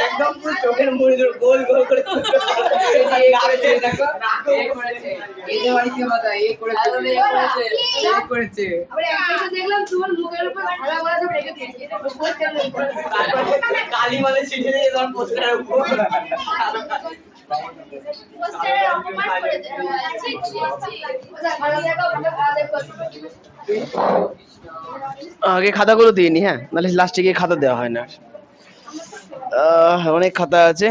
একদম পুরো চোখের মুড়ি গোল গোল করে কালী মানে ছিটে দিয়ে যখন পোস্টারের উপর আগে খাতাগুলো দিইনি, হ্যাঁ, নাহলে লাস্টে গিয়ে খাতা দেওয়া হয় না। অনেক খাতা আছে।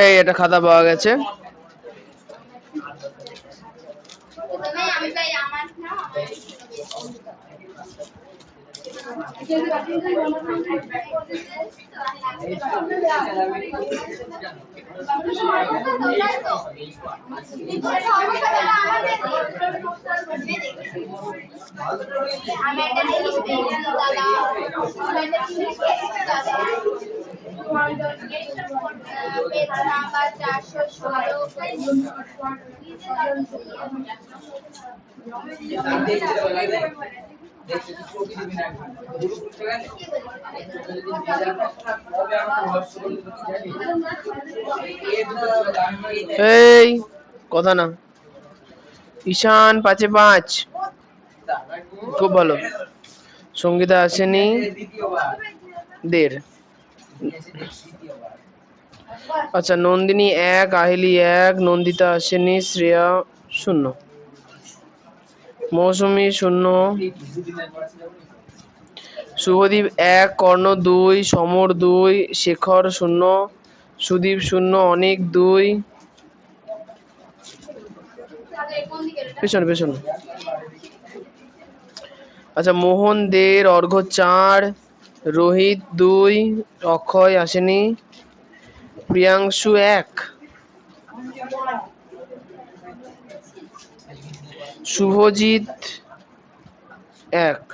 এই এটা খাতা পাওয়া গেছে। এই কথা না, ঈশান 5-5, খুব ভালো। সঙ্গীতা আসেনি, 1.5। আচ্ছা, নন্দিনী 1, আহিলি 1, নন্দিতা আসেনি, শ্রেয়া 0, মৌসুমী 0, শুভদীপ 1, কর্ণ 2, সমর 2, শেখর 0, সুদীপ 0, অনিক 2, পেছনে পেছনে। আচ্ছা, মোহন 1.5, অর্ঘ্য 4, রোহিত 2, অক্ষয় আসেনি, প্রিয়াংশু 1, শুভজিৎ 1,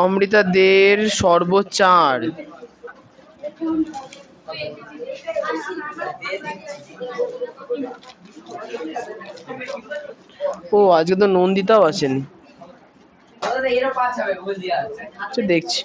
অমৃতা 1.5, সর্ব 4, ও আজকে তো নন্দিতাও আসেনি, দেখছি।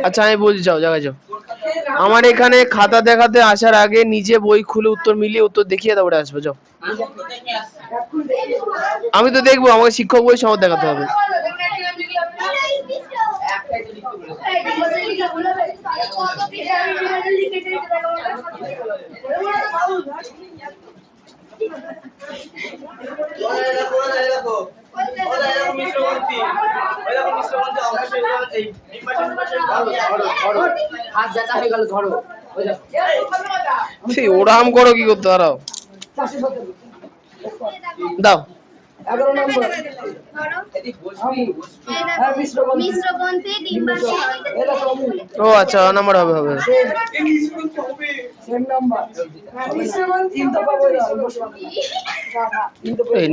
আচ্ছা আমি বলছি, যাও জায়গায় যাও। আমার এখানে খাতা দেখাতে আসার আগে নিজে বই খুলে উত্তর মিলিয়ে উত্তর দেখিয়ে তারপরে আসবে, যাও। আমি তো দেখবো, আমাকে শিক্ষক বই সহ দেখাতে হবে। ওরাম করো কি করতে দাঁড়াও, দাও। 11 নম্বর ও আচ্ছা, নাম্বার হবে হবে।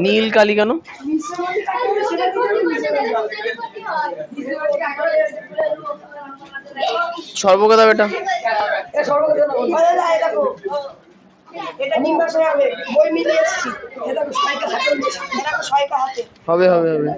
নীল কালি কেন? সর্বকথা বেটা, এটা নিম্বাসে হবে, বই মিলিয়ে এসেছি। এটা হবে হবে হবে।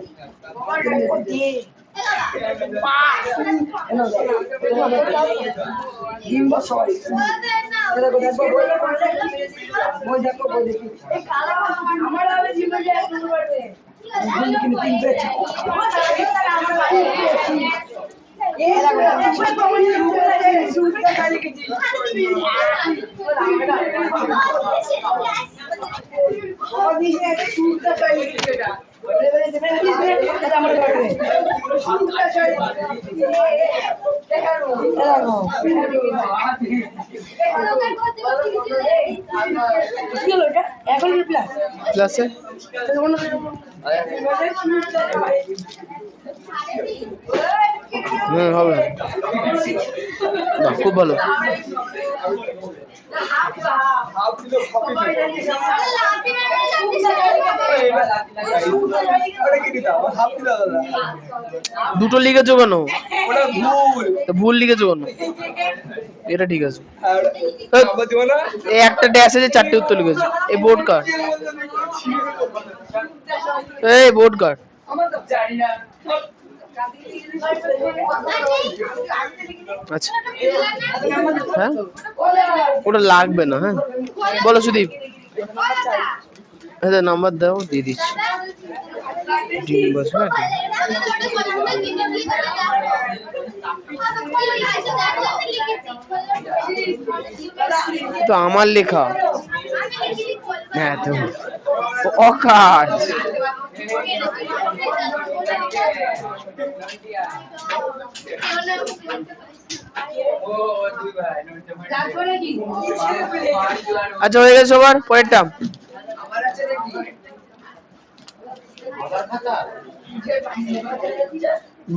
ক্লাসে হবে। বাহ, খুব ভালো। দুটো লিখেছো কেন? ভুল লিখেছো কেন? এটা ঠিক আছে। একটা ড্যাশ আছে, 4টে উত্তর লিখেছো। এই বোর্ড কার্ড, এই বোর্ড কার্ড। আচ্ছা হ্যাঁ, ওটা লাগবে না। হ্যাঁ বলো সুদীপ। হ্যাঁ নাম্বার দাও, দিয়ে দিচ্ছি। তো আমার লেখা। হ্যাঁ তো অকাজ। আচ্ছা হয়ে গেছে সবার? পরেরটা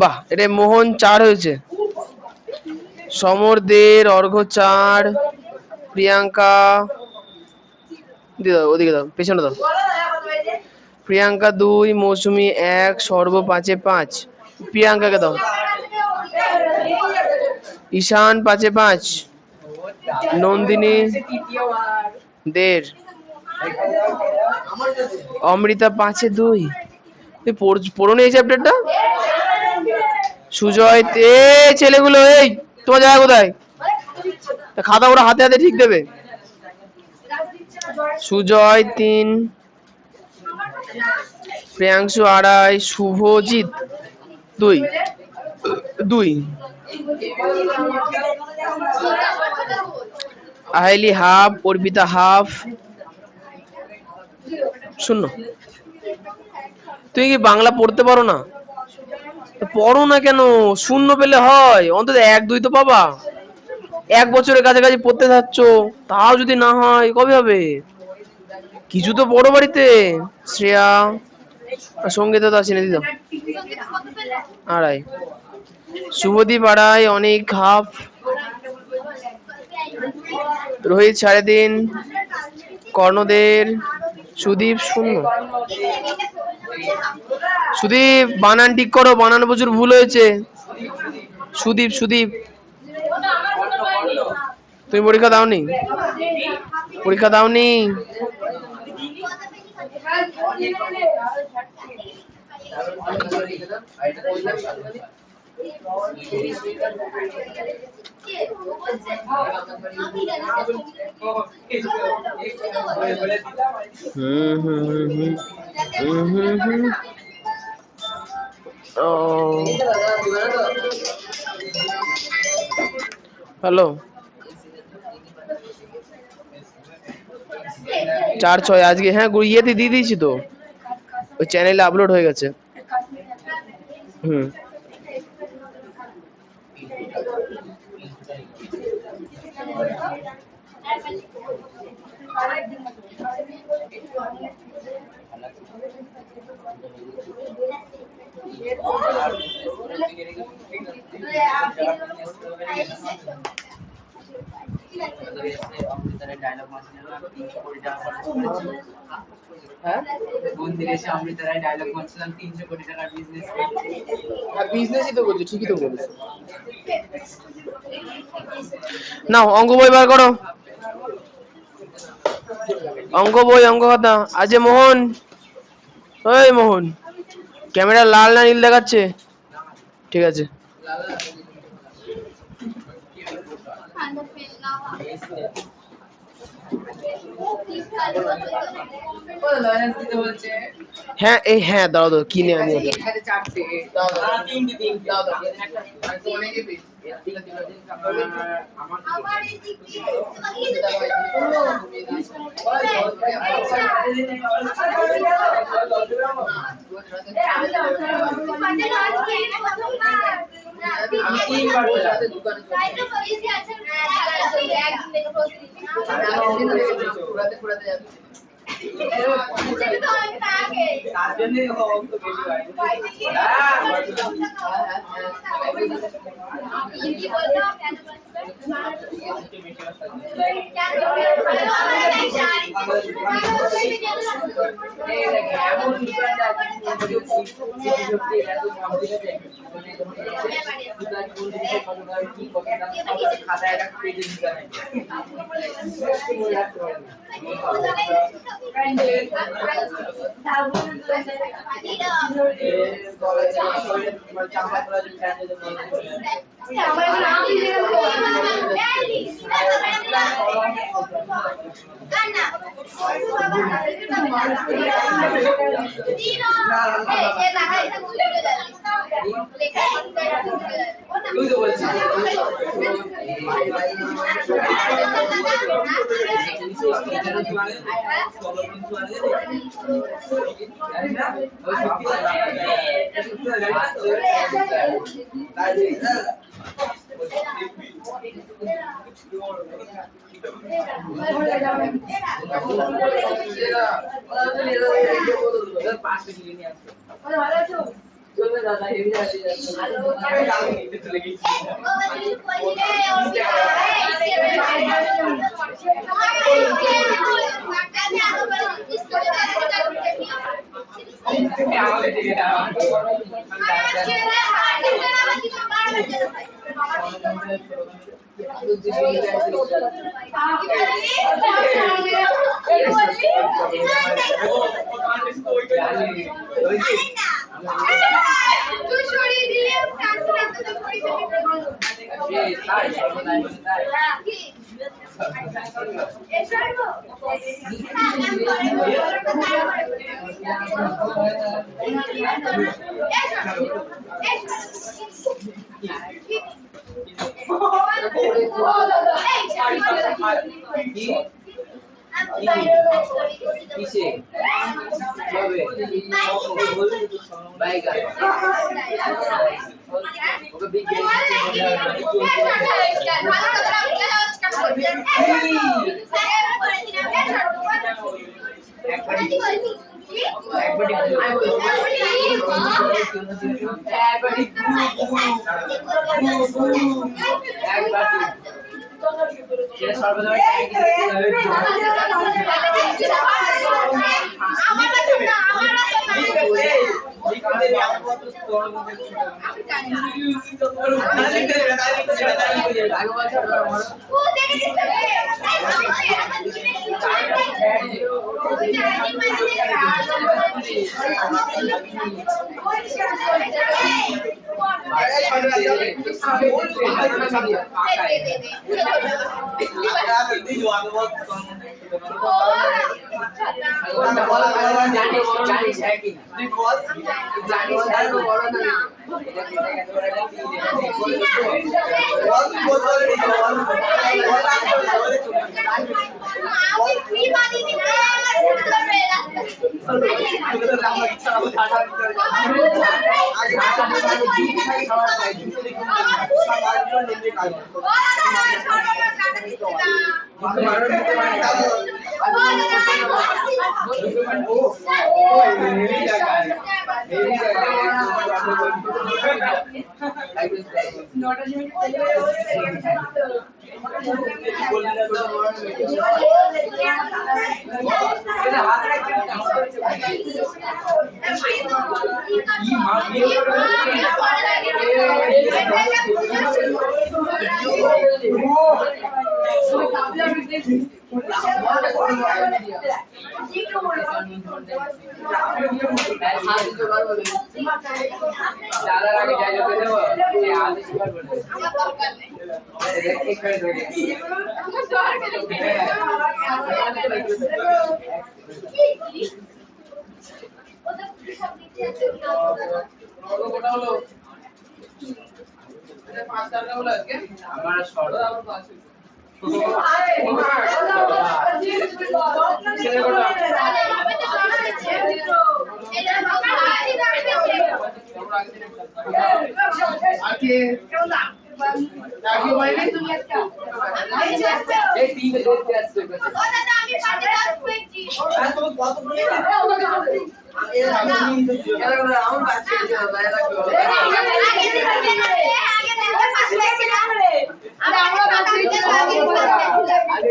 বাহ, এটা মোহন 4 হয়েছে। সমর দের অর্ঘ্য 4, প্রিয়াঙ্কা দিয়ে দাও, ওদিকে দাও, পেছনে দাও। প্রিয়াঙ্কা 2, মৌসুমি 1, সর্ব 5-এ 5। প্রিয়াঙ্কাকে দাও। ঈশান 5-এ 5, নন্দিনী 1.5, অমৃতা 5-এ 2। পড়ো নি এই চ্যাপ্টারটা? সুজয় ছেলেগুলো, এই তোমার জায়গা কোথায়? খাতা ওরা হাতে হাতে ঠিক দেবে। Sujoy 3, Priyanshu 2.5, Subhajit 2, Aheli half, Arpita half, 0। তুমি কি বাংলা পড়তে পারো না? পড়ো না কেন? 0 পেলে হয়, অন্তত 1, 2 তো পাবা। 1 বছরের কাছাকাছি পড়তে থাকছ, তাও যদি না হয় কবে হবে? কিছু তো বড় বাড়িতে। শ্রেয়া সঙ্গীতা তো আসেনি, দিদি 2.5, শুভদীপ 2.5, অনেক হাফ, রোহিত 3.5, কর্ণদের, সুদীপ 0। সুদীপ বানান ঠিক করো, বানান প্রচুর ভুল হয়েছে। সুদীপ তুমি পরীক্ষা দাওনি? পরীক্ষা দাওনি? হ্যালো, 4-6 আজকে। হ্যাঁ ইয়েতে দিয়ে দিয়েছি তো, ওই চ্যানেলে আপলোড হয়ে গেছে। নাও অঙ্ক বই বার করো। অঙ্ক বই, অঙ্ক খাতা আছে। মোহন, ওই মোহন, ক্যামেরা লাল না নীল দেখাচ্ছে? ঠিক আছে। হ্যাঁ এই হ্যাঁ, দাঁড়াও দাঁড়াও, কিনে আনি ওটা।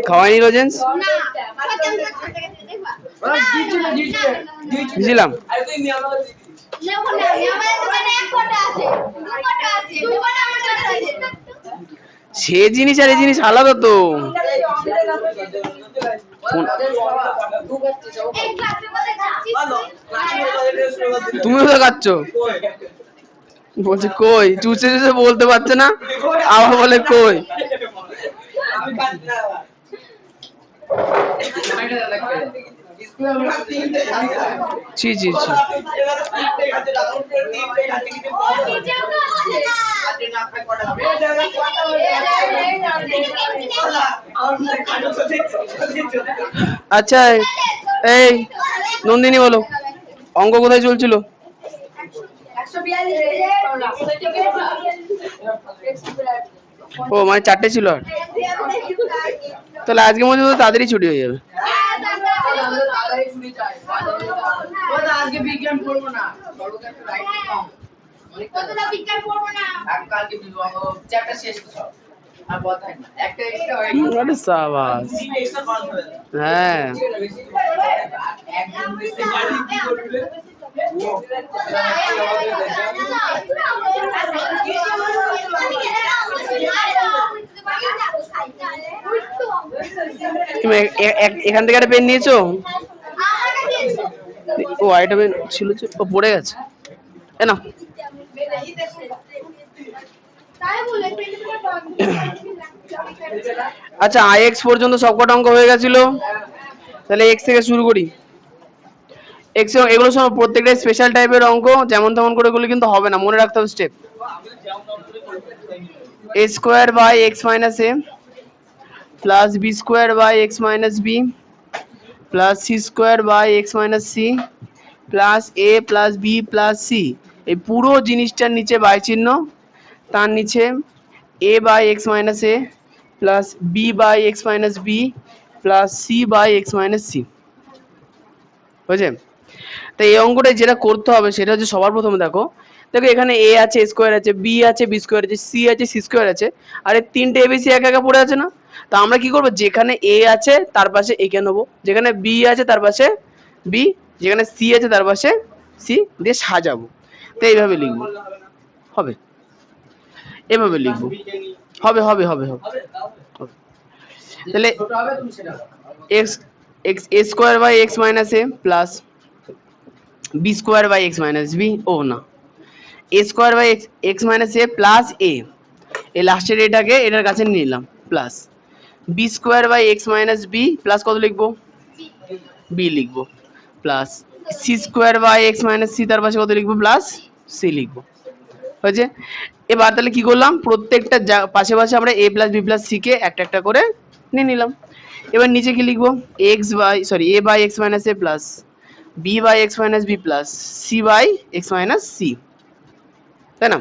খাওয়াইনি লজেন্স বুঝলাম। সে জিনিস আর এই জিনিস আলাদা তো। তুমিও তো খাচ্ছ। বলছে কই, চুষে চুষে বলতে পারছে না, আবার বলে কই। ছি ছি ছি। আচ্ছা এই নন্দিনী বলো, অঙ্ক কোথায় চলছিল? ও মানে 4টে ছিল। আর তাহলে আজকের মধ্যে তো তাড়াতাড়ি ছুটি হয়ে যাবে। আজকে বিজ্ঞান পড়বো না, কালকে চ্যাপ্টার শেষ তো সব আর কথা না, একটা এক্সট্রা হয়। আরে সাবাস। হ্যাঁ তুমি এখান থেকে একটা পেন নিয়েছো? ও আইটা পেন ছিল যে ও পড়ে গেছে। এ না আচ্ছা আইএক্স পর্যন্ত সবকটা অঙ্ক হয়ে গেছিল। তাহলে এক্স থেকে শুরু করি। এক্স এগুলো সব প্রত্যেকটা স্পেশাল টাইপের অঙ্ক, যেমন তেমন করে গুলো কিন্তু হবে না, মনে রাখতে হবে step. a square by x minus A plus B square by x minus B plus C square by x minus C plus a plus B plus c. এই পুরো জিনিসটার নিচে বাই চিহ্ন, তার নিচে a by x minus A plus B by x minus B plus C by x minus c. বুঝছে? তো এই অঙ্কটা যেটা করতে হবে সেটা হচ্ছে সবার প্রথমে দেখো এখানে এ আছে, এ স্কোয়ার আছে, বি আছে, বি স্কোয়ার আছে, সি আছে, সি স্কোয়ার আছে, আর এই তিনটে এবিসি একা একা পড়ে আছে না? তো আমরা কি করব, যেখানে এ আছে তার পাশে একে নেবো, যেখানে বি আছে তার পাশে বি, যেখানে সি আছে তার পাশে সি দিয়ে সাজাবো। তো এইভাবে লিখবো, হবে এভাবে লিখবো, হবে হবে হবে হবে। তাহলে x x a square by x minus A plus B square by x minus b, ও না, a square by x minus A plus a, এই লাস্টের এটাকে এটার কাছে নিয়ে নিলাম, plus B square by x minus B plus কত লিখবো, বি লিখবো, plus C square by x minus c তার পাশে কত লিখবো, প্লাস সি লিখবো। হয়েছে? এবার তাহলে কি করলাম, প্রত্যেকটা পাশে পাশে আমরা A plus B plus C কে একটা একটা করে নিয়ে নিলাম। এবার নিচে কি লিখবো, X by sorry A by x minus A plus B by x minus B plus C by x minus C, তাই না?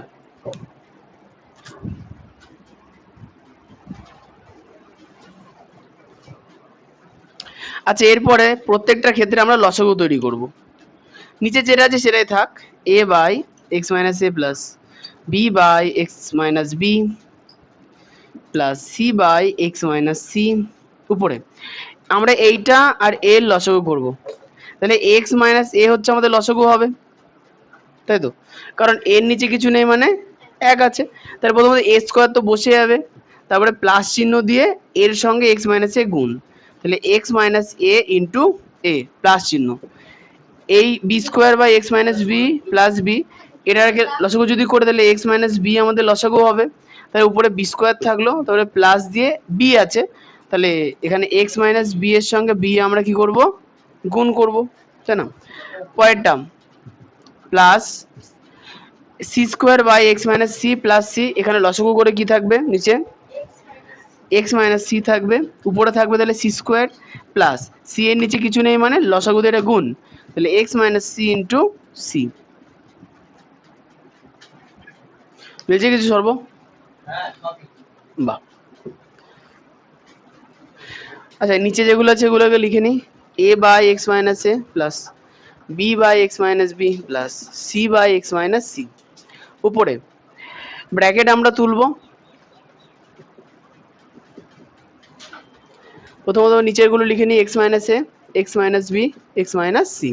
আচ্ছা এরপরে প্রত্যেকটা ক্ষেত্রে আমরা লসাগু তৈরি করব। নিচে যেটা আছে সেটাই থাক, a by x minus A plus B by x minus B plus C by x minus c. উপরে আমরা এইটা আর এর লসাগু করব, তাহলে এক্স মাইনাস এ হচ্ছে আমাদের লসাগু হবে, তাই তো? কারণ এর নিচে কিছু নেই মানে এক আছে, তাহলে প্রথমত এ স্কোয়ার তো বসে যাবে, তারপরে প্লাস চিহ্ন দিয়ে এর সঙ্গে এক্স মাইনাস এ গুণ, তাহলে X minus A into A plus চিহ্ন, এই B square by x minus B plus B, এটাকে লসাগু যদি করে তাহলে এক্স মাইনাস বি আমাদের লসাগু হবে, তাহলে উপরে বি স্কোয়ার থাকলো, তারপরে প্লাস দিয়ে বি আছে, তাহলে এখানে এক্স মাইনাস বি এর সঙ্গে বি আমরা কি করব, গুণ করব, তাই না? পরের term plus C square by x minus C plus C, এখানে লসাগু করে কি থাকবে, নিচে এক্স মাইনাস সি থাকবে, উপরে থাকবে তাহলে সি স্কোয়ার প্লাস সি এর নিচে কিছু নেই মানে লসাগু দিয়ে এটা গুণ, তাহলে X minus C into C. বুঝে কিছু সর্ব? হ্যাঁ সবই। বাহ। আচ্ছা নিচে যেগুলো আছে এগুলোকে লিখে নিই, a by x minus A plus B by x minus B plus C by x minus c. উপরে ব্র্যাকেট আমরা তুলবো, প্রথমত নিচেরগুলো লিখে নিই, x minus a, x minus b, x minus c.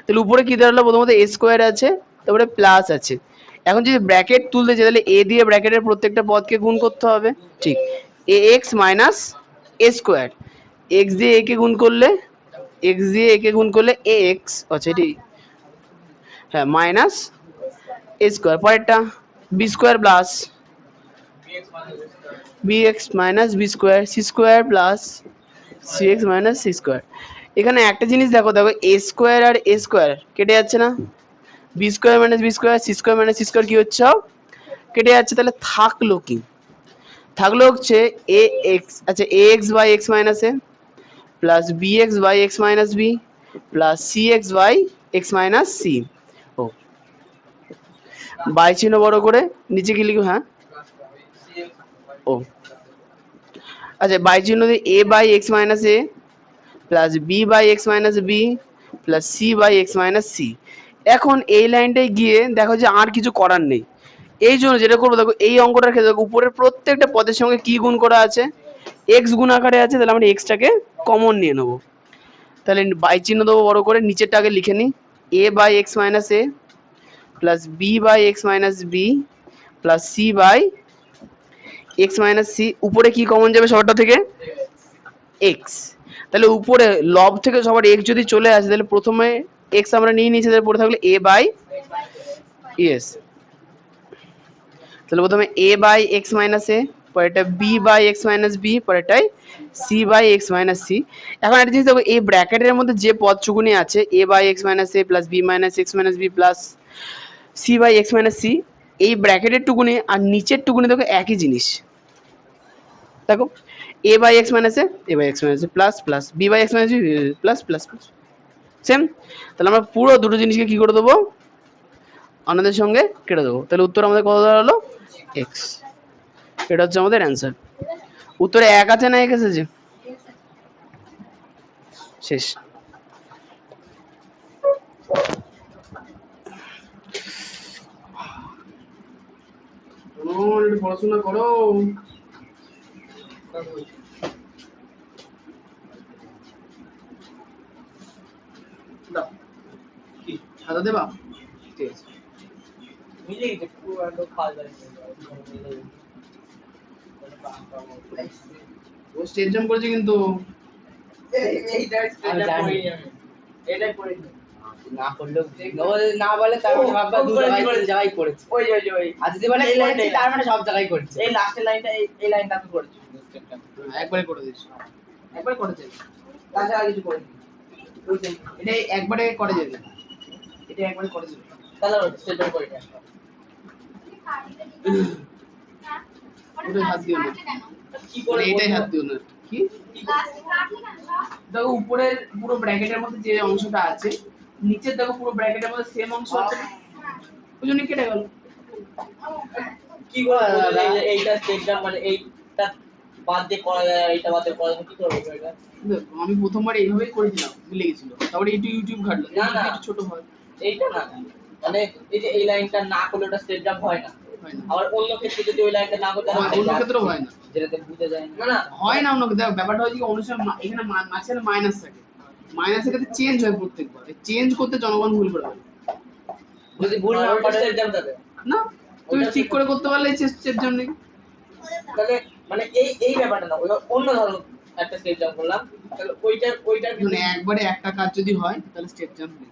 তাহলে উপরে কি দাঁড়ালো, প্রথমত এ স্কোয়ার আছে, তারপরে প্লাস আছে। এখন যদি ব্র্যাকেট তুলতে চাই তাহলে এ দিয়ে ব্র্যাকেটের প্রত্যেকটা পদকে গুণ করতে হবে, ঠিক, এ এক্স মাইনাস এ স্কোয়ার, এক্স দিয়ে এ কে গুণ করলে, এক্স দিয়ে এ কে গুণ করলে এ এক্স, আচ্ছা এটি হ্যাঁ মাইনাস এ স্কোয়ার। পরেরটা B square plus B x minus B square, C square plus C X minus C square. এখানে একটা জিনিস দেখো, দেখো a square R A square কেটে যাচ্ছে না, B square minus B square, C square minus C square কি হচ্ছে, কেটে যাচ্ছে, তাহলে থাকলো কি, থাকলো হচ্ছে এ এক্স, আচ্ছা a x by x minus A plus B x by x minus B plus C x by x minus c. ও বাই চিহ্ন বড় করে নিচে কি লিখবো, হ্যাঁ ও আচ্ছা বাই চিহ্ন দিয়ে a by x minus A plus B by x minus B plus C by x minus c. এখন এই লাইনটায় গিয়ে দেখো যে আর কিছু করার নেই, এই জন্য যেটা করবো দেখো এই অঙ্কটার ক্ষেত্রে দেখো উপরের প্রত্যেকটা পদের সঙ্গে কি গুণ করা আছে, এক্স গুণ আকারে আছে, তাহলে আমরা এক্সটাকে কমন নিয়ে নেবো, তাহলে বাই চিহ্ন দেবো বড় করে, নিচেরটাকে লিখে নিই, a by x minus A plus B by x minus B plus C by x minus c. উপরে কি কমন যাবে সবটা থেকে, এক্স, তাহলে উপরে লব থেকে সবার এক্স যদি চলে আসে তাহলে প্রথমে এক্স আমরা নিয়ে নিয়েছি, তাহলে পড়ে থাকলে এ বাই ইয়েস, তাহলে প্রথমে a by x minus a, পরেরটা b by x minus b, পরেরটাই c by x minus c. এখন একটা জিনিস দেখো, এই ব্র্যাকেটের মধ্যে যে পদটুকুনি আছে a by x minus A plus b minus x minus B plus C by x minus c, এই ব্র্যাকেটের টুকুনি আর নিচের টুকুনি দেখো একই জিনিস, দেখো a by x minus a by x minus plus plus B by x minus B plus plus plus same. তাহলে আমরা পুরো দুটো জিনিসকে কি করে দেবো, অন্যদের সঙ্গে কেটে দেবো, তাহলে উত্তর আমাদের কত দাঁড়ালো, এক্স। এটা হচ্ছে আমাদের অ্যান্সার। উত্তরে এক আছে না এক এসেছে, শেষ। পড়াশোনা করো, সাদা দেবা, ঠিক আছে। মিলে গেছে পুরো একদম খাওয়া যায়, ও স্টেট জাম্প করেছে কিন্তু, এটাই পড়ে না করলেও না বলে তার মানে ভাববা দু জায়গায় করেছে, ওই আর যদি বলে করেছি তার মানে সব জায়গায় করছে। এই লাস্টের লাইনটা, এই লাইনটা আমি করেছি, একবারে করে দিস, একবারে করেছে, তাছাড়া কিছু করিনি, এটা একবারে করে যাবে, এটা একবারে করে যাবে, তাহলে সেটা করি না। ওটাই হাত দিও না, কি করে এইটাই হাত দিও না, কি দেখো উপরের পুরো ব্র্যাকেটের মধ্যে যে অংশটা আছে, নিচের দেখো পুরো ব্র্যাকেটের মধ্যে সেম অংশ আছে, ওই জন্য কেটে গেল। কি করে এইটা স্টেটটা মানে এইটা বাদ দিয়ে করা যায়, এইটা বাদ দিয়ে করা যায়, কি করবো এটা? দেখো, আমি প্রথমবার এইভাবেই করেছিলাম, ভুলে গেছিল, তারপরে একটু ইউটিউব ঘাটলাম, না, না। একটু ছোট হয়, এইটা না, মানে এই যে এই লাইনটা না করলে ওটা স্টেট জাম্প হয় না, হয় না, আবার অন্য ক্ষেত্রে যদি ওই লাইনটা না করতে হয়, অন্য ক্ষেত্রেও হয় না, যেটাতে বুঝে যায় না। না না হয় না অন্য ক্ষেত্রে। দেখো, ব্যাপারটা হচ্ছে কি অনুসার এখানে মাঝখানে মাইনাস থাকে, মাইনাসের ক্ষেত্রে চেঞ্জ হয় প্রত্যেকবার, চেঞ্জ করতে জনগণ ভুল করে দেয়। যদি ভুল না করে স্টেট জাম্প যাবে না তুমি ঠিক করে করতে পারলে চেঞ্জ নেই, তাহলে মানে এই ব্যাপারটা না, ওই অন্য ধরো একটা স্টেপ জাম্প করলাম, তাহলে ওইটার মানে একবারে একটা কাজ যদি হয় তাহলে স্টেপ জাম্প নেই,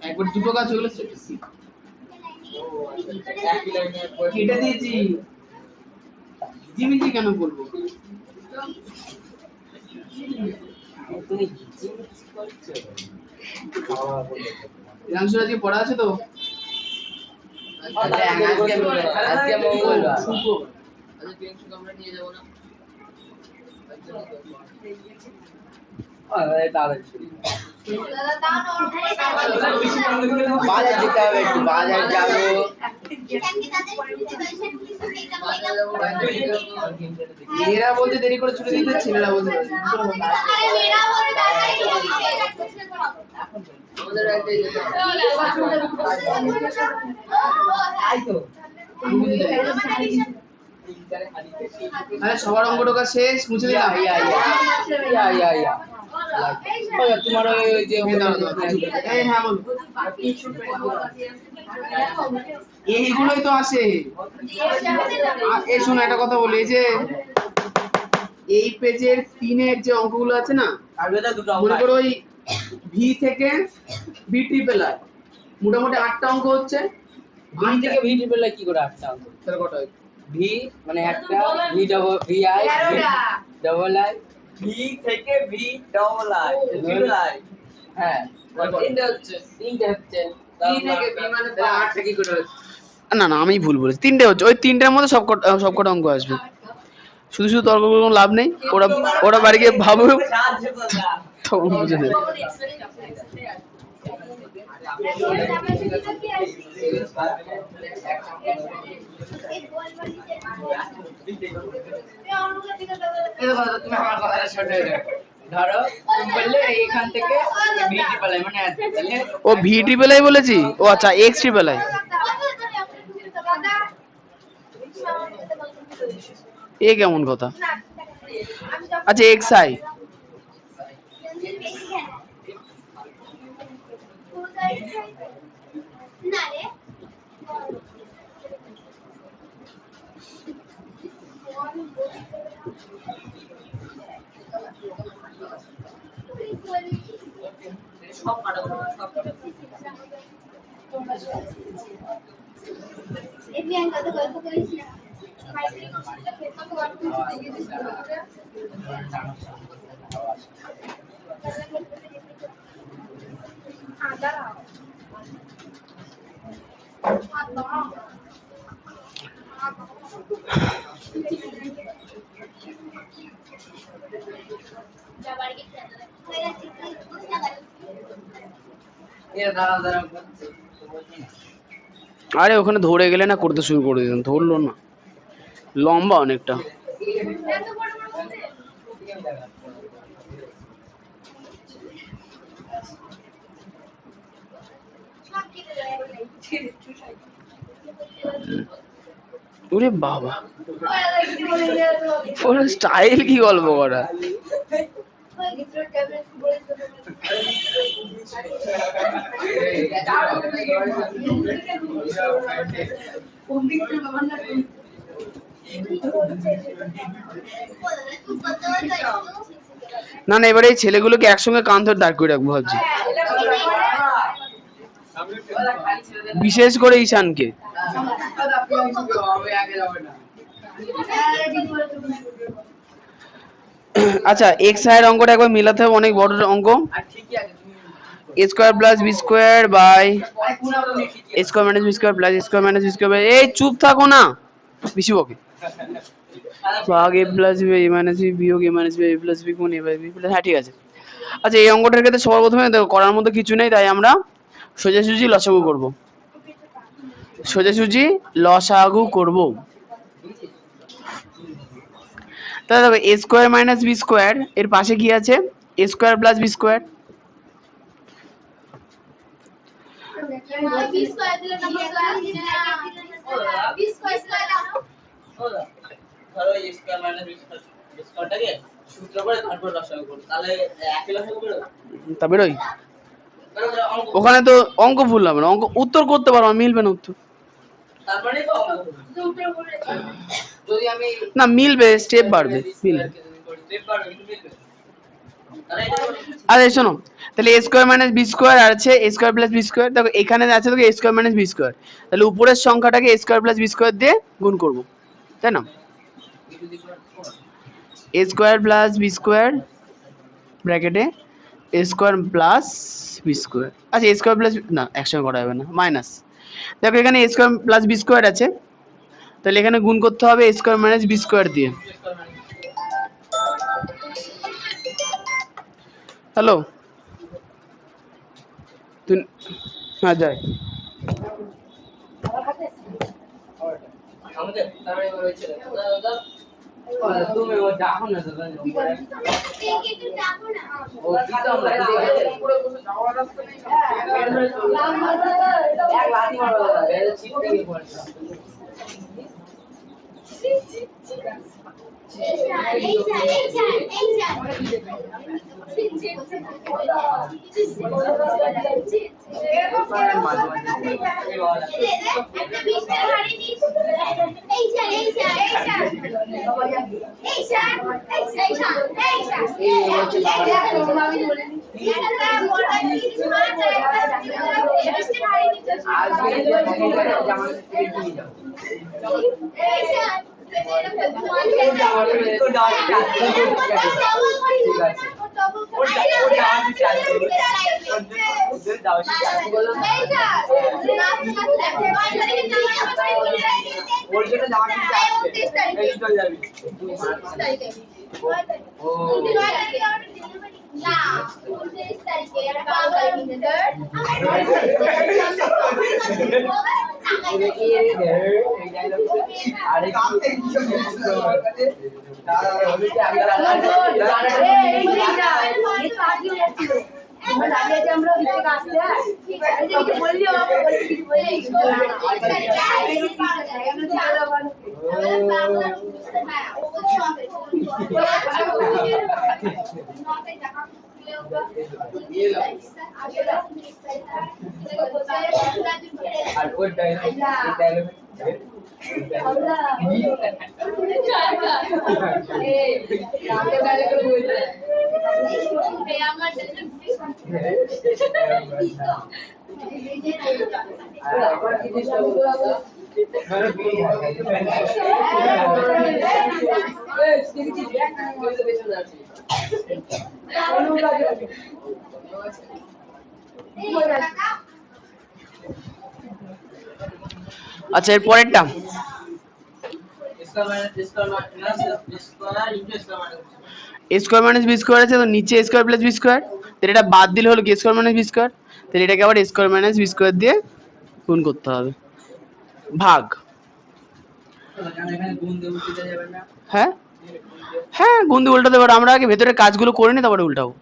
একবার দুটো কাজ হলে স্টেপ সি একই লাইনে কেটে দিয়েছি। জিমিজি কেন বলবো? তুমি রাংশু আজকে পড়া আছে তো? আজকে মঙ্গলবার। শুভ বাজার যেতে হবে, একটু বাজার যাবো। মেয়েরা বলতে দেরি করে ছুটি দিতে, ছেলেরা বলতে আরে সবার অঙ্ক টোকা শেষ, মুছে দিলাম। তোমার ওই যে এই হ্যাঁ বল, এইগুলোই তো আসে। এই শোনো একটা কথা বলি, এই যে এই পেজের 3-এর যে অঙ্কগুলো আছে না, মনে করো ওই ভি থেকে ভি ট্রিপল আই মোটামুটি 8টা অঙ্ক হচ্ছে। ভি থেকে ভি ট্রিপল আই কি করে 8টা অঙ্ক? তাহলে কটা হয়? ভি মানে একটা, V double V I double I, V থেকে V double I triple I, হ্যাঁ তিনটে হচ্ছে ভি থেকে ভি মানে 8টা কি করে হচ্ছে? না না আমি ভুল বলেছি, 3টে হচ্ছে। ওই 3টের মধ্যে সবকটা অঙ্ক আসবে। শুধু শুধু তর্ক করে কোনো লাভ নেই, ওরা বাড়ি গিয়ে ভাবুক তখন বুঝে নেবে। তুমি আমার কথাটা শুনে ধরো তুমি বললে এইখান থেকে ভি ট্রিপল আই মানে তাহলে ও ভি ট্রিপল আই বলেছি, ও আচ্ছা এক্স ট্রিপল আই। এ কেমন কথা? আচ্ছা এক্স আই। আরে ওখানে ধরে গেলে না করতে শুরু করে দিলাম, ধরলো না, লম্বা অনেকটা। ওরে বাবা, ওর স্টাইল কি গল্প করা। না না এবারে এই ছেলেগুলোকে একসঙ্গে কান ধরে দাঁড় করে রাখবো ভাবছি, বিশেষ করে ঈশানকে। আচ্ছা এক্স আই এর অঙ্কটা একবার মিলাতে হবে, অনেক বড় অঙ্ক। a square plus B square by a square minus B square plus a square minus B square by, এই চুপ থাকো না বেশি বকে, ভাগ a plus B a minus B বিয়োগ a minus B a plus B গুণ a বাই বি প্লাস। হ্যাঁ ঠিক আছে। আচ্ছা এই অঙ্কটার ক্ষেত্রে সবার প্রথমে দেখো করার মতো কিছু নেই, তাই আমরা সোজাসুজি লসাগু করব, সোজাসুজি লসাগু করব। তাহলে দেখো a square minus B square এর পাশে কি আছে, a square plus B square. ধরো a স্কয়ার মাইনাস b স্কয়ারটাকে সূত্র করে তারপর লসাগু করো, তাহলে একই লসাগু বেরো। তা বেরোই, ওখানে তো অঙ্ক ভুল হবে না, অঙ্ক উত্তর করতে পারো, মিলবে না উত্তর। তার মানে তো যদি আমি না মিলবে, স্টেপ বাড়বে, মিলবে। স্টেপ বাড়বে কিন্তু মিলবে। আরে শোনো, তাহলে a square minus B square আর আছে a square plus B square. দেখো এখানে আছে দেখো a square minus B square, তাহলে উপরের সংখ্যাটাকে a square plus B square দিয়ে গুণ করব, তাই না? a square plus B square ব্র্যাকেটে a square plus B square. আচ্ছা a স্কয়ার প্লাস, না একসঙ্গে করা যাবে না, মাইনাস। দেখো এখানে a square plus B square আছে, তাহলে এখানে গুণ করতে হবে a square minus B square দিয়ে। হ্যালো, তুই হ্যাঁ যাই। আমাদের তারপরে হয়েছে দাদা তুমি ও ডাকো না দাদা একটু ডাকো না ও কি তো আমরা পুরো বসে যাওয়ার রাস্তা নেই এক লাঠি মারো দাদা এটা চিপ থেকে পড়ছে আচ্ছা এর পরেরটা a square minus B square আছে, তো নিচে a square plus B square, তাহলে এটা বাদ দিলে হলো কি a square minus B square, তাহলে এটাকে আবার a square minus B square দিয়ে গুণ করতে হবে, ভাগ। হ্যাঁ হ্যাঁ গুণ দিয়ে উল্টাতে পারো, আমরা আগে ভেতরের কাজগুলো করে নিই তারপরে উল্টাবো।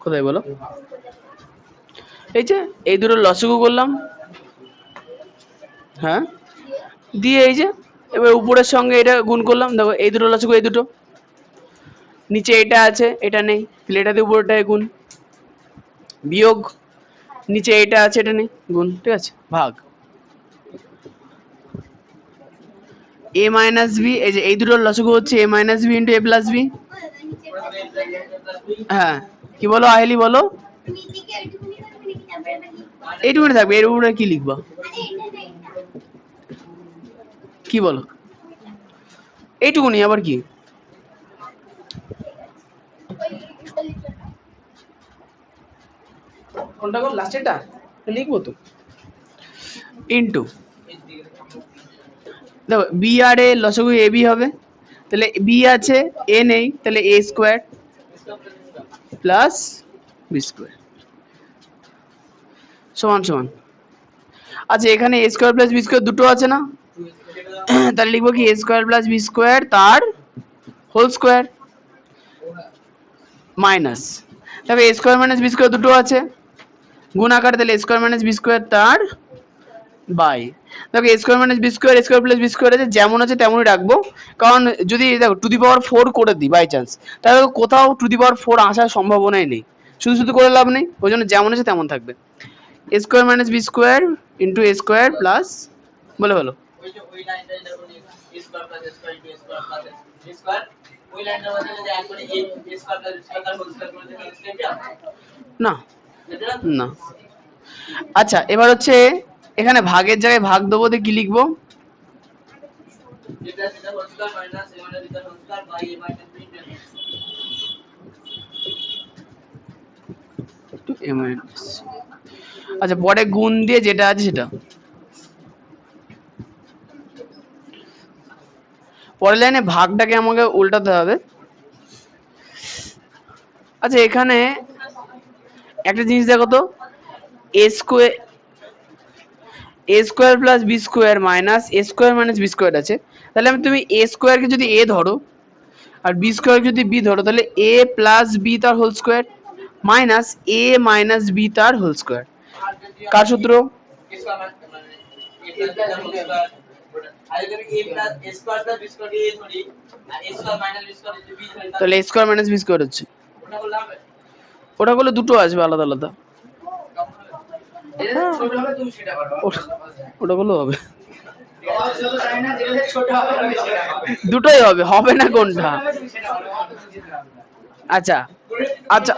কোথায় বলো? এই যে এই দুটো লসাগু করলাম, হ্যাঁ দিয়ে এই যে এবার উপরের সঙ্গে এটা গুণ করলাম, দেখো এই দুটো লসাগু এই দুটো, নিচে এটা আছে এটা নেই, তাহলে এটা দিয়ে উপরটায় গুণ, বিয়োগ নিচে এটা আছে এটা নেই, গুণ, ঠিক আছে, ভাগ। a মাইনাস বি, এই যে এই দুটোর লসাগু হচ্ছে a minus B into a plus B. হ্যাঁ কি বলো আহেলি বলো? এইটুকুনি থাকবে, এর উপরে কি লিখবা? কি বলো? এইটুকুনি আবার কি? কোনটা কোন লাস্টেরটা লিখবো তো, ইনটু দেখো বি আর এ লসাগু এ বি হবে, তাহলে বি আছে এ নেই, তাহলে a square plus B square সমান সমান। আচ্ছা এখানে a square plus B square দুটো আছে না, তাহলে লিখবো কি a square plus B square তার হোল স্কোয়ার মাইনাস, তবে a square minus B square দুটো আছে গুণ আকার, তাহলে a square minus B square তার বাই। দেখো a square minus B square square plus B square আছে, যেমন আছে তেমনই রাখবো, কারণ যদি দেখো টু দি পাওয়ার 4 করে দিই বাই চান্স, তাহলে কোথাও টু দি পাওয়ার 4 আসার সম্ভাবনাই নেই, শুধু শুধু করে লাভ নেই, ওই জন্য যেমন আছে তেমন থাকবে। a square minus B square into A square plus বলো বলো ওই যে ওই লাইনটা যখন a square plus a square into a square plus b square ওই লাইনটার মধ্যে যদি এক করে a square plus b square তার হোল স্কয়ার করে দেবেন স্টেপ না এটা না। আচ্ছা এবার হচ্ছে এখানে ভাগের জায়গায় ভাগ দেবো দিয়ে কি লিখবো? যেটা সেটা whole square minus a minus b তার whole square by a minus b into a minus। আচ্ছা পরে গুণ দিয়ে যেটা আছে সেটা, পরের লাইনে ভাগটাকে আমাকে উল্টাতে হবে। আচ্ছা এখানে একটা জিনিস দেখো তো, a square plus B square minus A square minus B square আছে, তাহলে তুমি এ স্কোয়ারকে যদি এ ধরো আর বি স্কোয়ার যদি বি ধরো, তাহলে এ প্লাস বি তার whole square minus a minus b তার হোল স্কোয়ার। কার সূত্র? a স্কয়ার মানে a প্লাস b তার হোল স্কয়ার আর যদি a plus a square plus b square দিয়ে ধরি আর a square minus b square যদি b ধরি তাহলে a square minus B square হচ্ছে, ওটা করলে হবে ওটা করলে দুটো আসবে আলাদা আলাদা, এটা ছোট হবে তুমি সেটা করো ওটা করলেও হবে, ছোট জানি না যেটা ছোট হবে আমি সেটা হবে দুটোই হবে, হবে না কোনটা? আচ্ছা আচ্ছা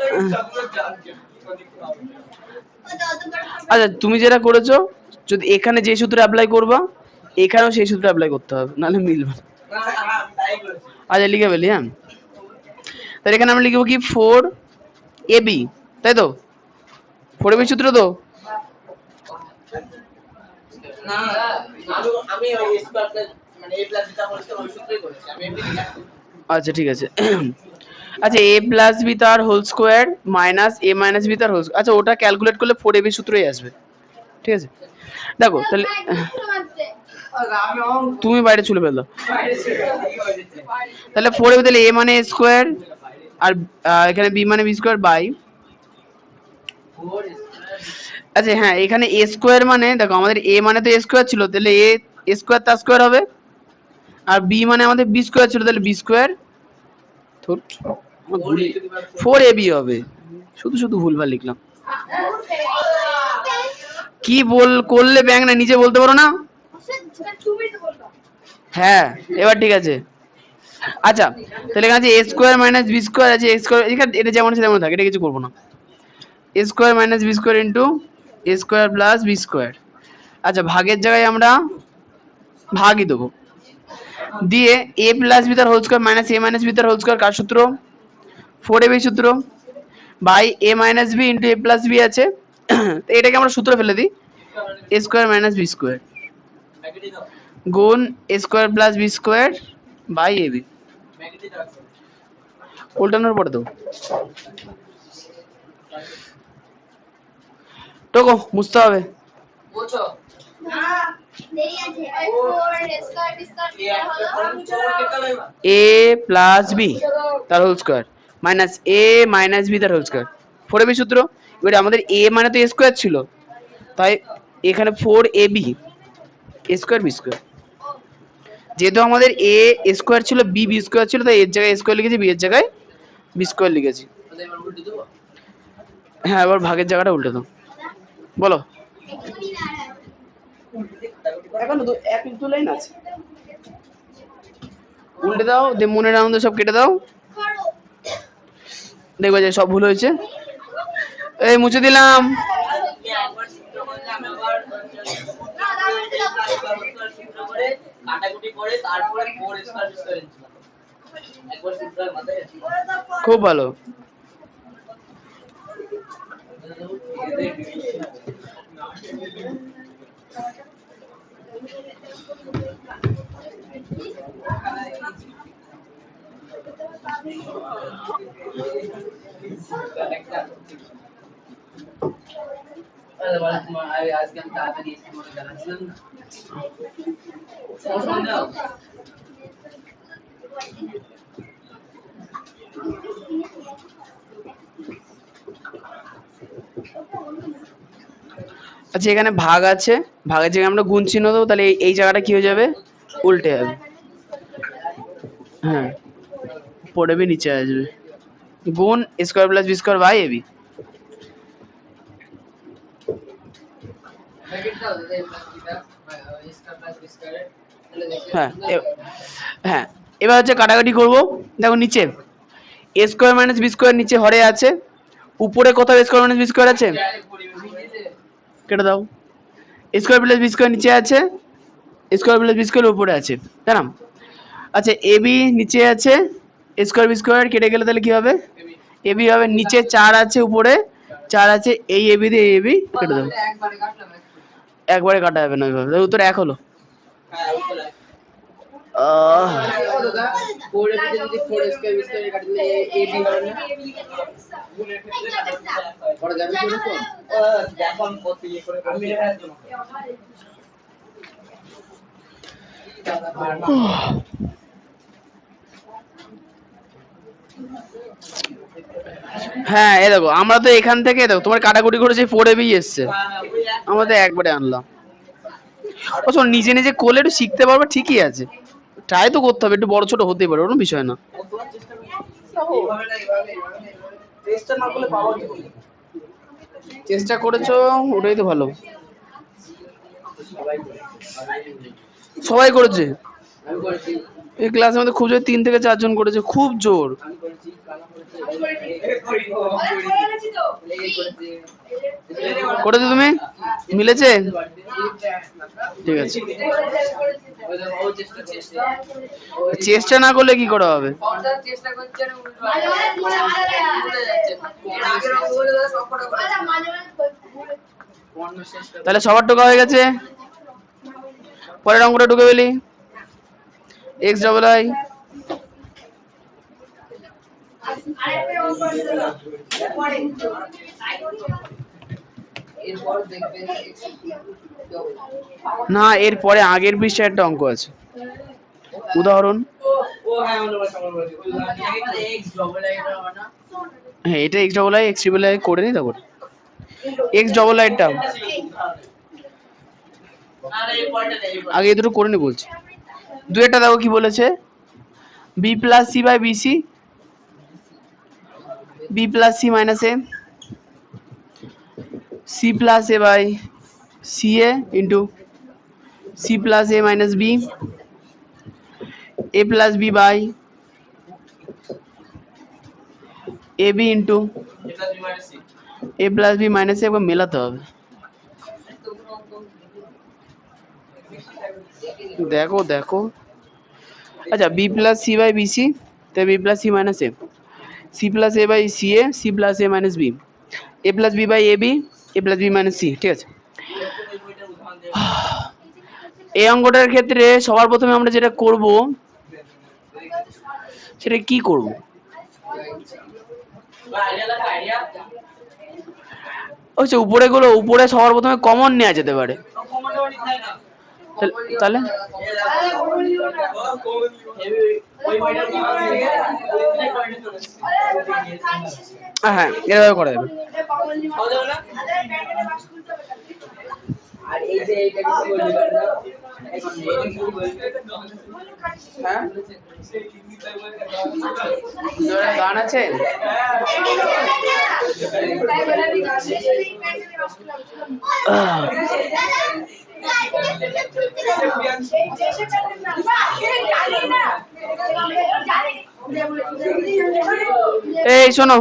আচ্ছা তুমি যেটা করেছো, যদি এখানে যে সূত্র অ্যাপ্লাই করবা এখানেও সেই সূত্র অ্যাপ্লাই করতে হবে, নাহলে মিলবে না। আচ্ছা লিখে ফেলি, হ্যাঁ তাহলে এখানে আমরা লিখবো কি 4ab, তাই তো? 4ab সূত্র তো? না আমি ওই স্কয়ার প্লাস মানে a প্লাস b তার হোল স্কয়ার ওই সূত্রই করেছি আমি এমনি লিখছি আচ্ছা ঠিক আছে। আচ্ছা এ প্লাস বি তার whole square minus a minus b তার হোল, আচ্ছা ওটা ক্যালকুলেট করলে 4ab সূত্রই আসবে, ঠিক আছে? দেখো তাহলে তুমি বাইরে চলে ফেললো, তাহলে 4ab তাহলে a মানে স্কোয়ার আর এখানে b মানে বি স্কোয়ার বাই, আচ্ছা হ্যাঁ এখানে এ স্কোয়ার মানে দেখো আমাদের এ মানে তো এ স্কোয়ার ছিল, তাহলে এ স্কোয়ার তার স্কোয়ার হবে, আর বি মানে আমাদের বি স্কোয়ার ছিল, তাহলে বি স্কোয়ার 4ab হবে, শুধু শুধু ভুলভাল লিখলাম। কি করলে ব্যাংক না নিজে বলতে পারো না? হ্যাঁ এবার ঠিক আছে। আচ্ছা তাহলে এখানে আছে A square minus B square আছে, এ স্কোয়ার এখানে এটা যেমন আছে তেমন থাকে, এটা কিছু করবো না, a square minus B square into A square plus B square. আচ্ছা ভাগের জায়গায় আমরা ভাগই দেবো, দিয়ে এ প্লাস বি তার whole square minus a minus b তার হোল স্কোয়ার, কার সূত্র? 4ab সূত্র by a minus B into A plus b আছে, তো এটাকে আমরা সূত্র ফেলে দিই, a square minus B square গুণ a square plus B square by a b, উল্টানোর পরে দেবো। টোকো মুছতে হবে। বুঝছো দেরি আছে 4 স্কয়ার স্কয়ার হলো এ প্লাস বি তার whole square minus a minus b তার হোল স্কোয়ার, 4ab সূত্র। এবারে আমাদের এ মানে তো এ স্কোয়ার ছিল, তাই এখানে 4ab এ স্কোয়ার বি স্কোয়ার, যেহেতু আমাদের এ স্কোয়ার ছিল বি বি স্কোয়ার ছিল, তাই এর জায়গায় স্কোয়ার লিখেছি, বি এর জায়গায় বি স্কোয়ার লিখেছি। এবার উল্টে দেবো হ্যাঁ এবার ভাগের জায়গাটা উল্টে দাও, বলো। এক্ষুনি দাঁড়াও এখন এক দু লাইন আছে, উল্টে দাও, দিয়ে মনের আনন্দ সব কেটে দাও, করো দেখবে যে সব ভুল হয়েছে। এই মুছে দিলাম। আমি একবার সূত্র করলে আমি আবার সূত্র করে কাটাকুটি করে তারপরে 4 স্কয়ার স্কয়ার এনেছিলাম একবার সূত্রের মাথায় খুব ভালো। আজকে আমি তাড়াতাড়ি এসে মনে জানাচ্ছিলাম না সমস্যা নাও আচ্ছা এখানে ভাগ আছে, ভাগের জায়গায় আমরা গুণ চিহ্ন দেবো, তাহলে এই জায়গাটা কি হয়ে যাবে? উল্টে যাবে, হ্যাঁ পড়বে নিচে আসবে, গুণ square plus B square by AB. হ্যাঁ হ্যাঁ, এবার হচ্ছে কাটাকাটি করব। দেখো নিচে A square minus B square নিচে হরে আছে, উপরে কোথাও A square minus B square আছে? কেটে দাও। A square plus B square নিচে আছে, A square plus B square উপরে আছে, তাই না? আচ্ছা এ বি নিচে আছে, এ স্কোয়ার বি স্কোয়ার কেটে গেলে তাহলে কি হবে? এ বি হবে। নিচে 4 আছে, উপরে 4 আছে, এই এ বি দিয়ে এ বি কেটে দাও। একবারে কাটা যাবে না ওইভাবে, তাহলে উত্তর 1 হলো। হ্যাঁ এই দেখো, আমরা তো এখান থেকে দেখো তোমার কাটাকুটি করেছে 4ab এসছে, আমরা তো একবারে আনলাম। ও শোন, নিজে নিজে করলে একটু শিখতে পারবে, ঠিকই আছে, ট্রাই তো করতে হবে, একটু বড় ছোট হতেই পারে, কোনো বিষয় না। চেষ্টা করেছো ওটাই তো ভালো। সবাই করেছে এই ক্লাসের মধ্যে, খুব জোর 3 থেকে 4 জন করেছে, খুব জোর। করেছো তুমি? মিলেছে? ঠিক আছে। চেষ্টা না করলে কি করে হবে? তাহলে সবার টোকা হয়ে গেছে, পরের অঙ্কটা ঢুকে ফেলি। এক্স ডবল আই না, এরপরে আগের পৃষ্ঠায় একটা অঙ্ক আছে, উদাহরণ। হ্যাঁ এটা x double I x triple I করে নি, তারপর এক্স ডবল আইটা আগে এই দুটো করে নি বলছি। দুইটা দেখো কি বলেছে, b plus C by b c, b plus C minus a, c plus a by c a into c plus a minus b, a plus B by a b into A plus b minus a, একবার মেলাতে হবে। দেখো দেখো, আচ্ছা b plus C by b c, তাই b plus C minus a, c plus a by c a, c plus a minus b, a plus B by a B, a plus b minus C. ঠিক আছে, এই অঙ্কটার ক্ষেত্রে সবার প্রথমে আমরা যেটা করব সেটা কি করব, আচ্ছা উপরে গুলো, উপরে সবার প্রথমে কমন নেওয়া যেতে পারে, তাহলে হ্যাঁ এভাবে করা যাবে। গান আছে? এই শোনো,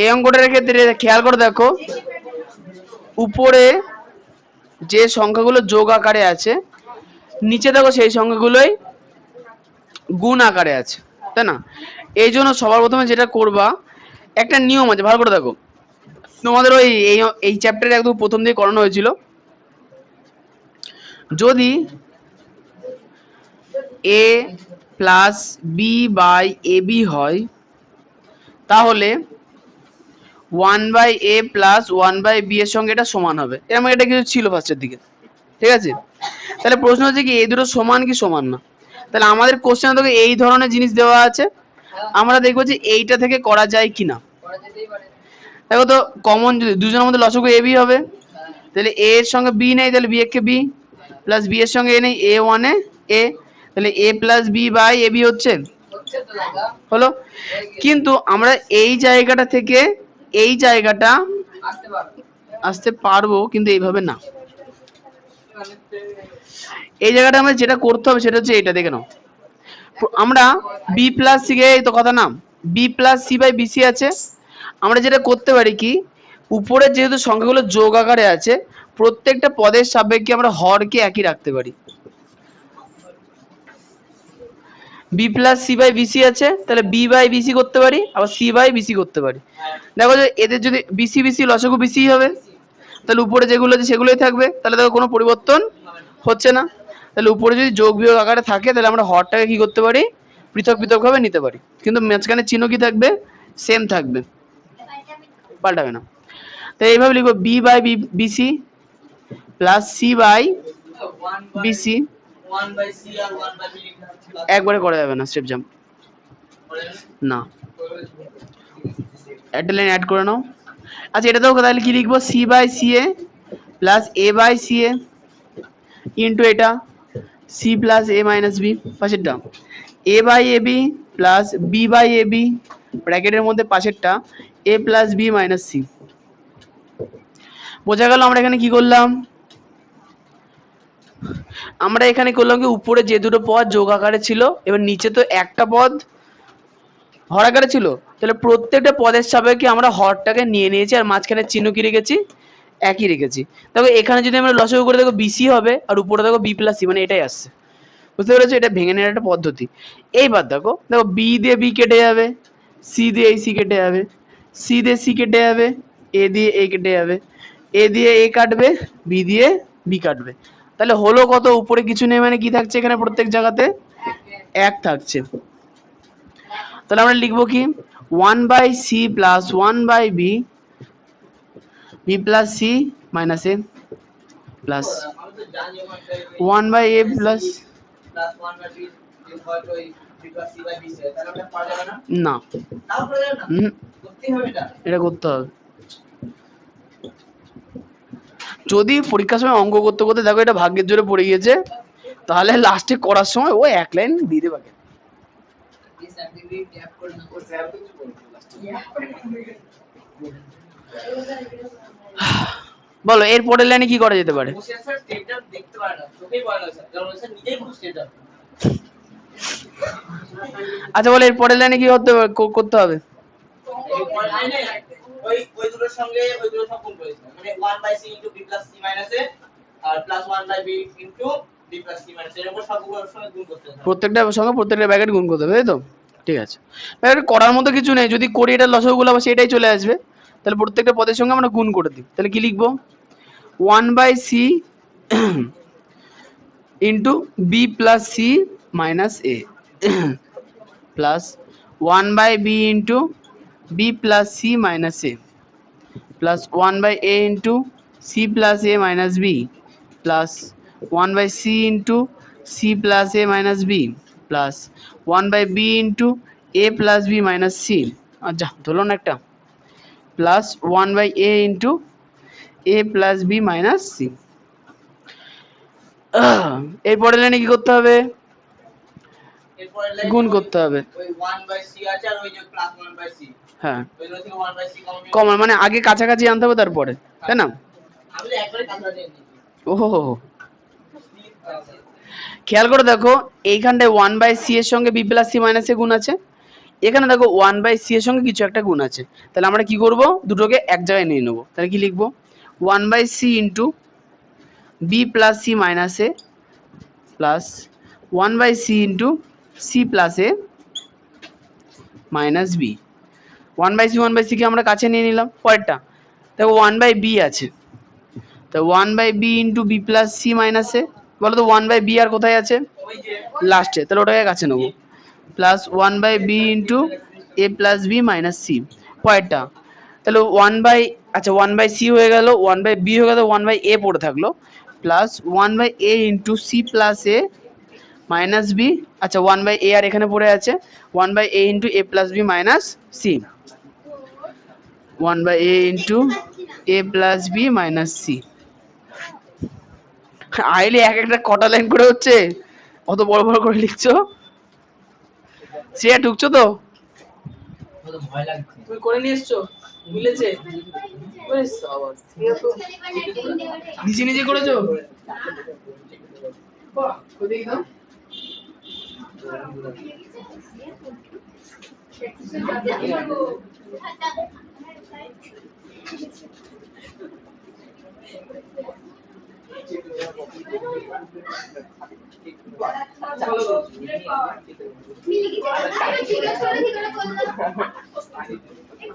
এই অঙ্কটার ক্ষেত্রে খেয়াল করে দেখো, উপরে যে সংখ্যাগুলো যোগ আকারে আছে, নিচে দেখো সেই সংখ্যাগুলোই গুণ আকারে আছে, তাই না? এই জন্য সবার প্রথমে যেটা করবা, একটা নিয়ম আছে, ভালো করে দেখো, তোমাদের ওই এই চ্যাপ্টারে একদম প্রথম দিয়ে করানো হয়েছিল, যদি a plus B by a b হয়, তাহলে 1/a প্লাস 1/b এর সঙ্গে এটা সমান হবে, এরকম এটা কিছু ছিল ফার্স্টের দিকে। ঠিক আছে, তাহলে প্রশ্ন হচ্ছে কি এই দুটো সমান কি সমান না? তাহলে আমাদের কোশ্চেনে তোকে এই ধরনের জিনিস দেওয়া আছে, আমরা দেখবো যে এইটা থেকে করা যায় কিনা। দেখো তো, কমন যদি দুজনের মধ্যে লসাগু এ বি হবে, তাহলে এ এর সঙ্গে বি নেই, তাহলে বি একে বি, প্লাস বি এর সঙ্গে এ নেই, এ ওয়ানে এ, তাহলে a plus B by a b হচ্ছে, হলো। কিন্তু আমরা এই জায়গাটা থেকে এই জায়গাটা আসতে পারবো, কিন্তু এইভাবে না, এই জায়গাটা আমরা যেটা করতে হবে সেটা হচ্ছে এটা, দেখে নাও। আমরা বি প্লাস সি কে, তো কথা না, B plus C by BC আছে। আমরা যেটা করতে পারি কি, উপরে যেহেতু সংখ্যাগুলো যোগ আকারে আছে, প্রত্যেকটা পদের সাপেক্ষে আমরা হরকে একই রাখতে পারি। B plus C by BC আছে, তাহলে বি বাই বিসি করতে পারি, আবার সি বাই বিসি করতে পারি। দেখো যে এদের যদি বিসি বিসি লসাগু বিসি হবে, তাহলে উপরে যেগুলো আছে সেগুলোই থাকবে, তাহলে দেখো কোনো পরিবর্তন হচ্ছে না। তাহলে উপরে যদি যোগ বিয়োগ আকারে থাকে, তাহলে আমরা হরটাকে কি করতে পারি, পৃথক পৃথক ভাবে নিতে পারি, কিন্তু মাঝখানে চিহ্ন কি থাকবে, সেম থাকবে, পাল্টাবে না। তো এইভাবে লিখবো B by BC plus C by BC. একবারে করা যাবে না, স্টেপ জাম্প না, একটা লাইন অ্যাড করে নাও। আচ্ছা এটা দেখো, তাহলে কি লিখবো, c by c a plus a by c a into এটা c plus a minus b, পাশেরটা a by a b plus B by a b, ব্র্যাকেটের মধ্যে পাশেরটা a plus b minus c. বোঝা গেল আমরা এখানে কি করলাম, আমরা এখানে করলাম কি, উপরে যে দুটো পদ যোগ আকারে ছিল, এবার নিচে তো একটা পদ হর আকারে ছিল, তাহলে প্রত্যেকটা পদের সাপেক্ষে আমরা হরটাকে নিয়ে নিয়েছি, আর মাঝখানে চিহ্ন কি রেখেছি, একই রেখেছি। দেখো এখানে যদি আমরা লসাগু করে দেখো বিসি হবে, আর উপরে দেখো বি প্লাস সি, মানে এটাই আসছে, বুঝতে পেরেছো, এটা ভেঙে নেওয়ার একটা পদ্ধতি। এইবার দেখো দেখো বি দিয়ে বি কেটে যাবে, সি দিয়ে এই সি কেটে যাবে, সি দিয়ে সি কেটে যাবে, এ দিয়ে এ কেটে যাবে, এ দিয়ে এ কাটবে, বি দিয়ে বি কাটবে, তাহলে হলো কত, উপরে কিছু নেই মানে কি থাকছে এখানে, প্রত্যেক জায়গাতে এক থাকছে। তাহলে আমরা লিখবো কি, 1 by C plus 1 by B, B plus C minus A plus 1 by A plus না, এটা করতে হবে। যদি পরীক্ষার সময় অঙ্ক করতে করতে দেখো এটা ভাগ্যের জোরে পড়ে গিয়েছে, তাহলে লাস্টে করার সময় ও এক লাইন দিয়ে দেবে। বলো এর পরের লাইনে কি করা যেতে পারে, আচ্ছা বলো এর পরের লাইনে কি করতে হবে, ওই দুটোর সঙ্গে ওই দুটো সব গুণ করেছে, মানে 1/c * b + c - a R +1/b * b + c - a এর উপর সবগুলোর সঙ্গে গুণ করতে হবে, প্রত্যেকটার সঙ্গে প্রত্যেকটা ব্র্যাকেট গুণ করতে হবে, তাই তো, ঠিক আছে। ব্র্যাকেট করার মতো কিছু নেই, যদি করি এটা লসাগুগুলো আবার সেটাই চলে আসবে, তাহলে প্রত্যেকটা পদের সঙ্গে আমরা গুণ করে দিই। তাহলে কি লিখবো, 1/c into b plus C minus A plus 1/b into b plus C minus A plus 1/a into c plus a minus B plus 1/c into c plus a minus B plus 1/b into A plus b minus c, আচ্ছা ধরলো না একটা, plus 1/a into এ plus b minus c. এই পরের লাইনে কি করতে হবে, গুণ করতে হবে, ওই 1/c আছে আর ওই যে +1/c, হ্যাঁ ওই দুটো থেকে 1/c কমন, মানে আগে কাছাকাছি আনতে হবে তারপরে, তাই না, আমি একবারে কাঁচা দিয়ে নিয়েছি। ওহো খেয়াল করে দেখো এইখানটায় 1/c এর সঙ্গে b + c - a গুণ আছে, এখানে দেখো 1/c এর সঙ্গে কিছু একটা গুণ আছে, তাহলে আমরা কি করব, দুটোকে এক জায়গায় নিয়ে নেব। তাহলে কি লিখবো, 1/c into b + c - a plus 1/c into c + a minus b। 1/c কে আমরা কাছে নিয়ে নিলাম, পরেরটা দেখো 1/b আছে, তো 1/b into b + c - a, বলো তো 1/b আর কোথায় আছে, ওই যে লাস্টে, তাহলে ওটাকে কাছে নেবো, plus 1/b into a plus b minus c, পরেরটা তাহলে আচ্ছা 1/c হয়ে গেল, 1/b হয়ে গেল, 1/a পড়ে থাকলো, plus 1/a into c plus a minus b, আচ্ছা 1/a আর এখানে পড়ে আছে, 1/a into a plus b minus c, 1/a into a plus b minus c। আইলে এক একটা কটা লাইন করে হচ্ছে, অত বড় বড় করে লিখছো, সে ঢুকছো তো, ভয় লাগছে, তুমি করে নিয়ে এসছো, মিলেছে, নিজে নিজে করেছো। বাহ, ওদিকে দাও।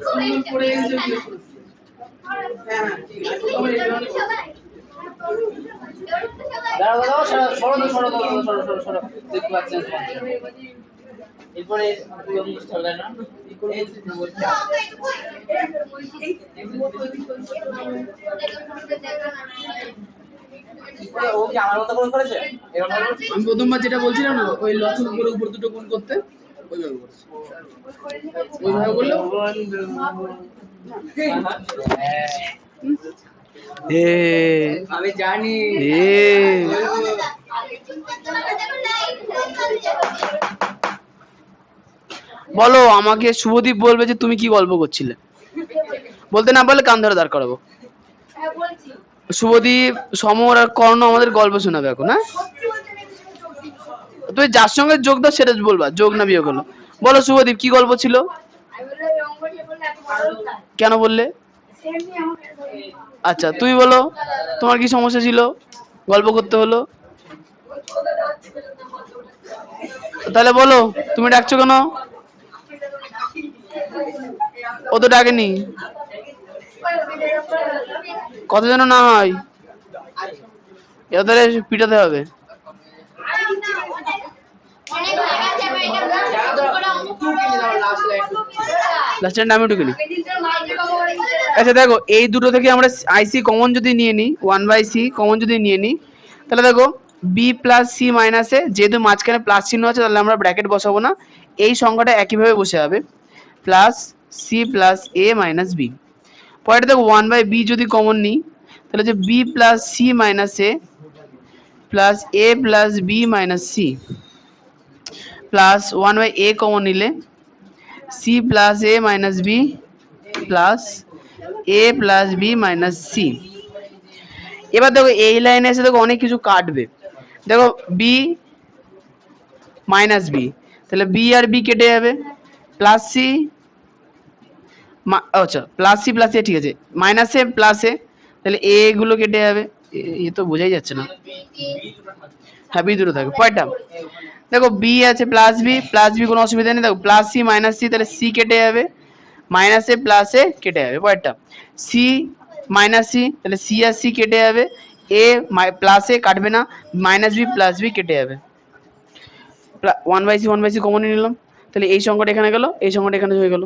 সুন্দর করে এসে জিজ্ঞেস করছি। হ্যাঁ, ঠিক আছে। তোমার এটা হলো- দাঁড়াও দাঁড়াও, সরো সরো সরো সরো সরো সরো, দেখতে পাচ্ছেন এরপরে চলে না ও কি আমার মতো করে করেছে এরকম ভাবে? আমি প্রথমবার যেটা বলছিলাম না, ওই লসের উপরে উপর দুটো গুণ করতে, ওইভাবে করছি। ওইভাবে করলে এ আমি জানি এ বলো, আমাকে শুভদীপ বলবে যে তুমি কি গল্প করছিলে, বলতে না পারলে কান ধরে দাঁড় করাবো। শুভদীপ, সমর আর কর্ণ আমাদের গল্প শোনাবে এখন। হ্যাঁ, তুমি যার সঙ্গে যোগ দাও সেটা বলবা, যোগ না বিয়োগ হলো। বলো শুভদীপ, কি গল্প ছিল? কেন বললে? আচ্ছা তুমি বলো, তোমার কি সমস্যা ছিল, গল্প করতে হলো? তাহলে বলো, তুমি ডাকছো কেন? ও তো ডাকেনি। কত যেন না হয়, এটা তাহলে পিটাতে হবে। লাস্ট টাইম আমি ঢুকিনি। আচ্ছা দেখো, এই দুটো থেকে আমরা আইসি কমন যদি নিয়ে নিই, 1/c কমন যদি নিয়ে নিই, তাহলে দেখো বি প্লাস সি মাইনাস এ, যেহেতু মাঝখানে প্লাস চিহ্ন আছে তাহলে আমরা ব্র্যাকেট বসাবো না, এই সংখ্যাটা একইভাবে বসে যাবে, plus c plus a minus b. পরেরটা দেখো 1/b যদি কমন নিই, তাহলে যে b plus C minus A plus a plus b minus C, plus 1/a common নিলে c plus a minus B plus a plus b minus c. এবার দেখো এই লাইনে এসে দেখো অনেক কিছু কাটবে, দেখো বি মাইনাস বি, তাহলে বি আর বি কেটে যাবে, প্লাস সি, আচ্ছা প্লাস সি প্লাস এ, ঠিক আছে, মাইনাস এ প্লাস এ, তাহলে এ গুলো কেটে যাবে, এ তো বোঝাই যাচ্ছে না। হ্যাঁ, বি দুটো থাকবে। পরেরটা দেখো বি আছে প্লাস বি কোনো অসুবিধা নেই, দেখো প্লাস সি মাইনাস সি, তাহলে সি কেটে যাবে, মাইনাস এ প্লাস এ কেটে যাবে। পরেরটা সি মাইনাস সি, তাহলে সি আর সি কেটে যাবে, এ প্লাস এ কাটবে না, মাইনাস বি প্লাস বি কেটে যাবে, 1/c কমন নিলাম, তাহলে এই সংখ্যাটা এখানে গেল, এই সংখ্যাটা এখানে হয়ে গেল।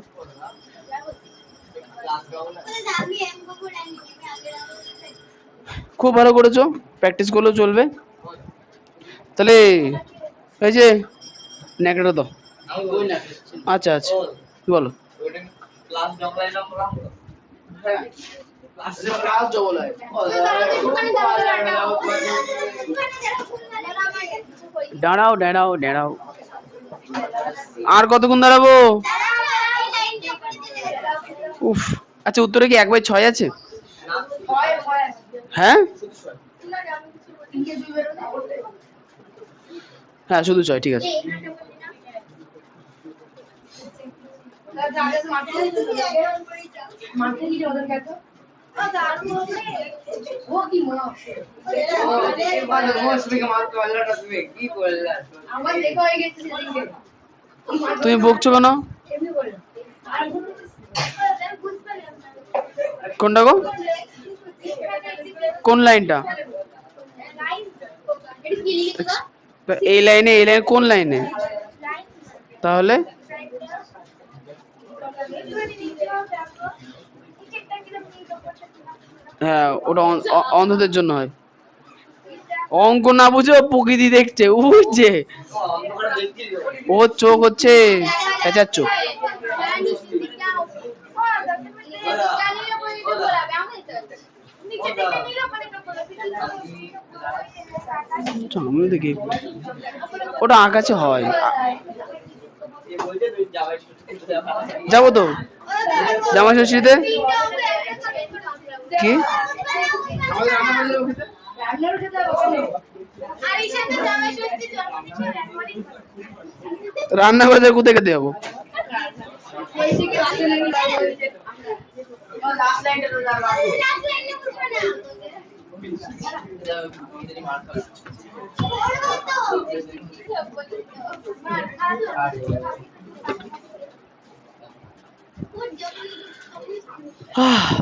খুব ভালো করেছো, প্র্যাকটিস করলেও চলবে। তাহলে এই যে নেকড়েটা দাও। আমি কই না আচ্ছা আচ্ছা, বলো। ওটা ক্লাস ডবল নাম হ্যাঁ, ক্লাস ডবল হয়। দাঁড়াও দাঁড়াও দাঁড়াও, আর কতক্ষণ দাঁড়াবো? উফ, আচ্ছা উত্তরে কি 1/6 আছে? হ্যাঁ হ্যাঁ, শুধু 6, ঠিক আছে। তুমি বকছো কেন? কোনটা গো? কোন লাইনটা? এই লাইনে, এই লাইন কোন লাইনে তাহলে? হ্যাঁ, ওটা অন্ধদের জন্য হয়। অঙ্ক না বুঝে ও প্রকৃতি দেখছে, বুঝছে, ওর চোখ হচ্ছে পেঁচার চোখ। আমি দেখি ওটা আকাশে হয়। যাবো তো জামাই ষষ্ঠীতে। কি আমাদের রান্না বান্না আর এই সাথে জামাই ষষ্ঠী জন্মদিন একবারই রান্না করে কোথায় খেতে যাবো?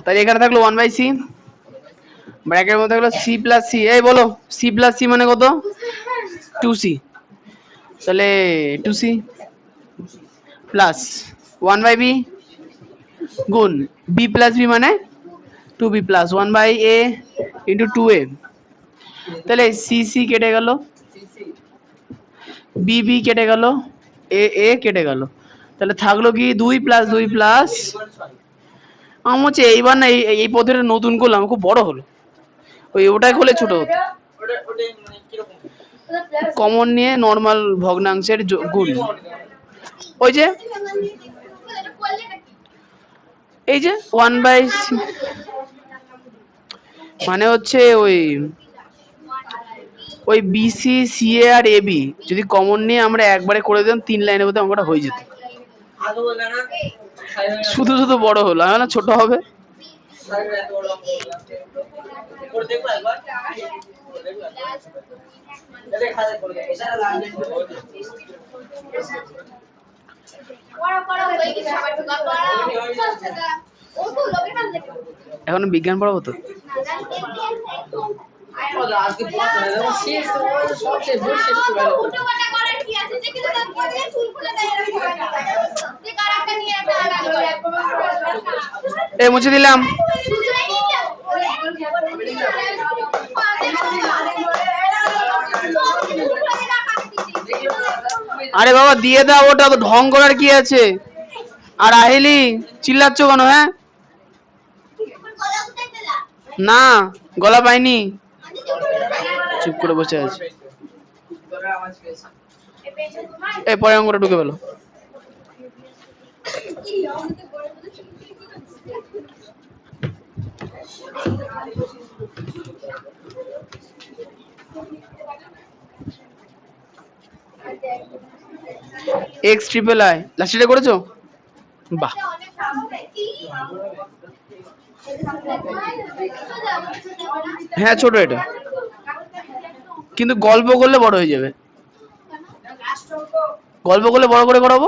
তাহলে এখানে থাকলো 1/c, ব্র্যাকেটের মধ্যে থাকলো c প্লাস c। এই বলো c প্লাস c মানে কত? 2c। তাহলে 2c প্লাস 1/b গুণ b প্লাস b মানে 2b plus 1/a into 2a। তাহলে c c কেটে গেল, b b কেটে গেল, a a কেটে গেল। তাহলে থাকলো কি 2 প্লাস 2 প্লাস, আমার হচ্ছে এইবার না এই পদ্ধতিটা নতুন করলাম, খুব বড় হলো। ওটাই করলে ছোট হতো। কমন নিয়ে নরমাল ভগ্নাংশের গুণ, ওই যে এই যে 1/c মানে হচ্ছে ওই বিসি সিএ আর এবি যদি কমন নিয়ে আমরা একবারে করে দিতাম 3 লাইনের মধ্যে অঙ্কটা হয়ে যেত। শুধু শুধু বড় হলো, আমি না ছোট হবে। এখন বিজ্ঞান পড়াবো তো। এই মুছে দিলাম। আরে বাবা দিয়ে দাও, ওটা তো ঢং করার কি আছে? আর আহিলি চিল্লাচ্ছ কেন? হ্যাঁ না, গলা পাইনি, চুপ করে বসে আছে। এই পরে অঙ্কটা ঢুকে পেলো। এক্স ট্রিপল আই লাস্টে করেছো? বাহ, হ্যাঁ ছোট এটা, কিন্তু গল্প করলে বড় হয়ে যাবে। গল্প করলে বড় করে করাবো।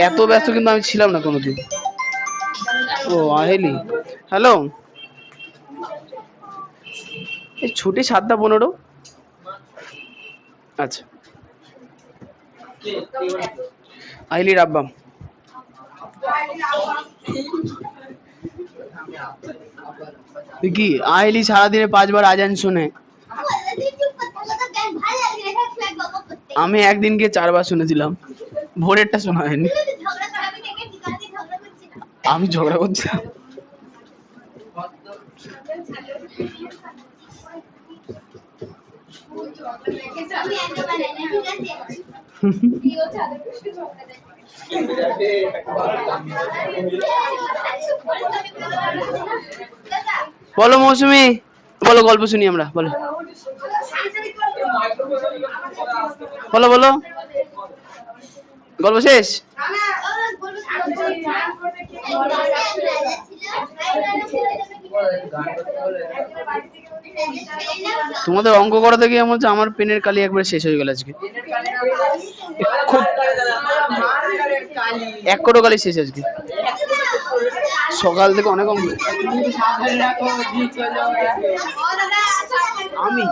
এত ব্যস্ত কিন্তু আমি ছিলাম না কোনোদিন। ও আহেলি, হ্যালো, এই ছুটি 7টা 15। আচ্ছা আইলি রাব্বাম। তুই কি আইলি সারাদিনে 5 বার আজান শুনে? আমি একদিনকে 4 বার শুনেছিলাম, ভোরেরটা শোনা হয়নি। আমি ঝগড়া করছি? বলো মৌসুমি, বলো গল্প শুনি আমরা, বলো বলো বলো, গল্প শেষ? তোমাদের অঙ্ক করাতে গিয়ে আমার আমার পেনের কালি একবার শেষ হয়ে গেল আজকে। খুব 1 কোটো কালি শেষ আজকে, সকাল থেকে অনেক অঙ্ক। আমি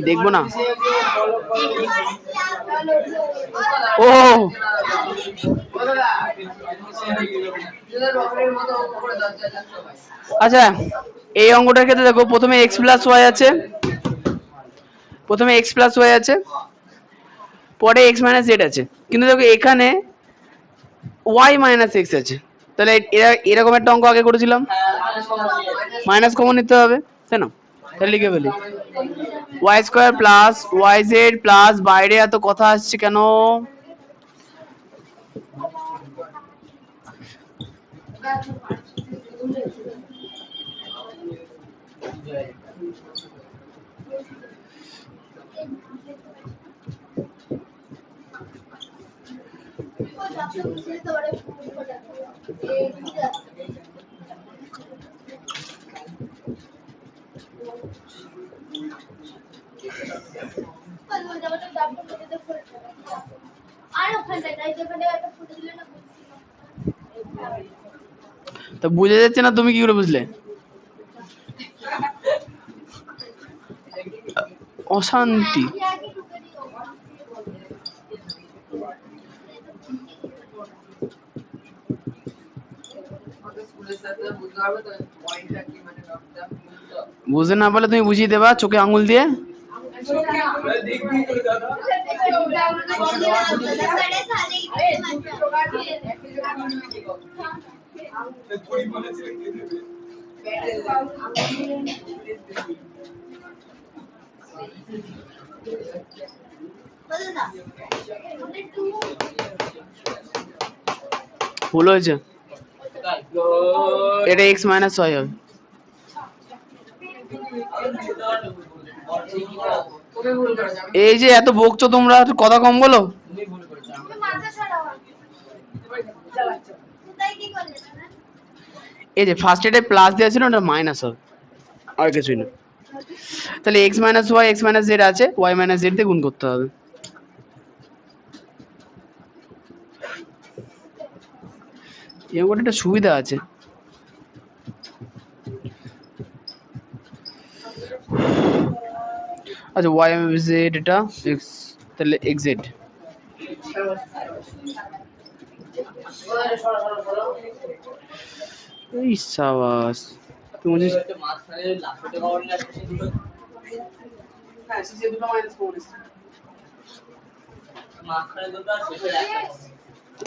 দেখবো না। ও আচ্ছা, এই অঙ্কটার ক্ষেত্রে দেখো প্রথমে x প্লাস ওয়াই আছে, পরে x মাইনাস জেড আছে, কিন্তু দেখো এখানে y মাইনাস এক্স আছে। তাহলে এরকম একটা অঙ্ক আগে করেছিলাম, মাইনাস কমন নিতে হবে, তাই না? তাহলে লিখে ফেলি Y square plus Y Z plus বাইরে এত কথা আসছে কেন? আর ওখানটায় তাই যেখানে একটা ফুটে দিলে না তো বুঝে যাচ্ছে না, তুমি কি করে বুঝলে? অশান্তি। বুঝতে না পারলে তুমি বুঝিয়ে দেবা চোখে আঙুল দিয়ে। ভুল হয়েছে, এটা x মাইনাস হয় হবে। এই যে এত বকছো তোমরা, কথা কম বলো। এই যে ফার্স্ট এটা প্লাস দেওয়া ছিল, ওটা মাইনাস হবে, আর কিছুই না। তাহলে x minus Y x minus Z আছে, y মাইনাস জেড দিয়ে গুণ করতে হবে। এরকম একটা সুবিধা আছে। আচ্ছা y জেড এটা x, তাহলে x জেড। এই সাবাস, তুমি মুঝে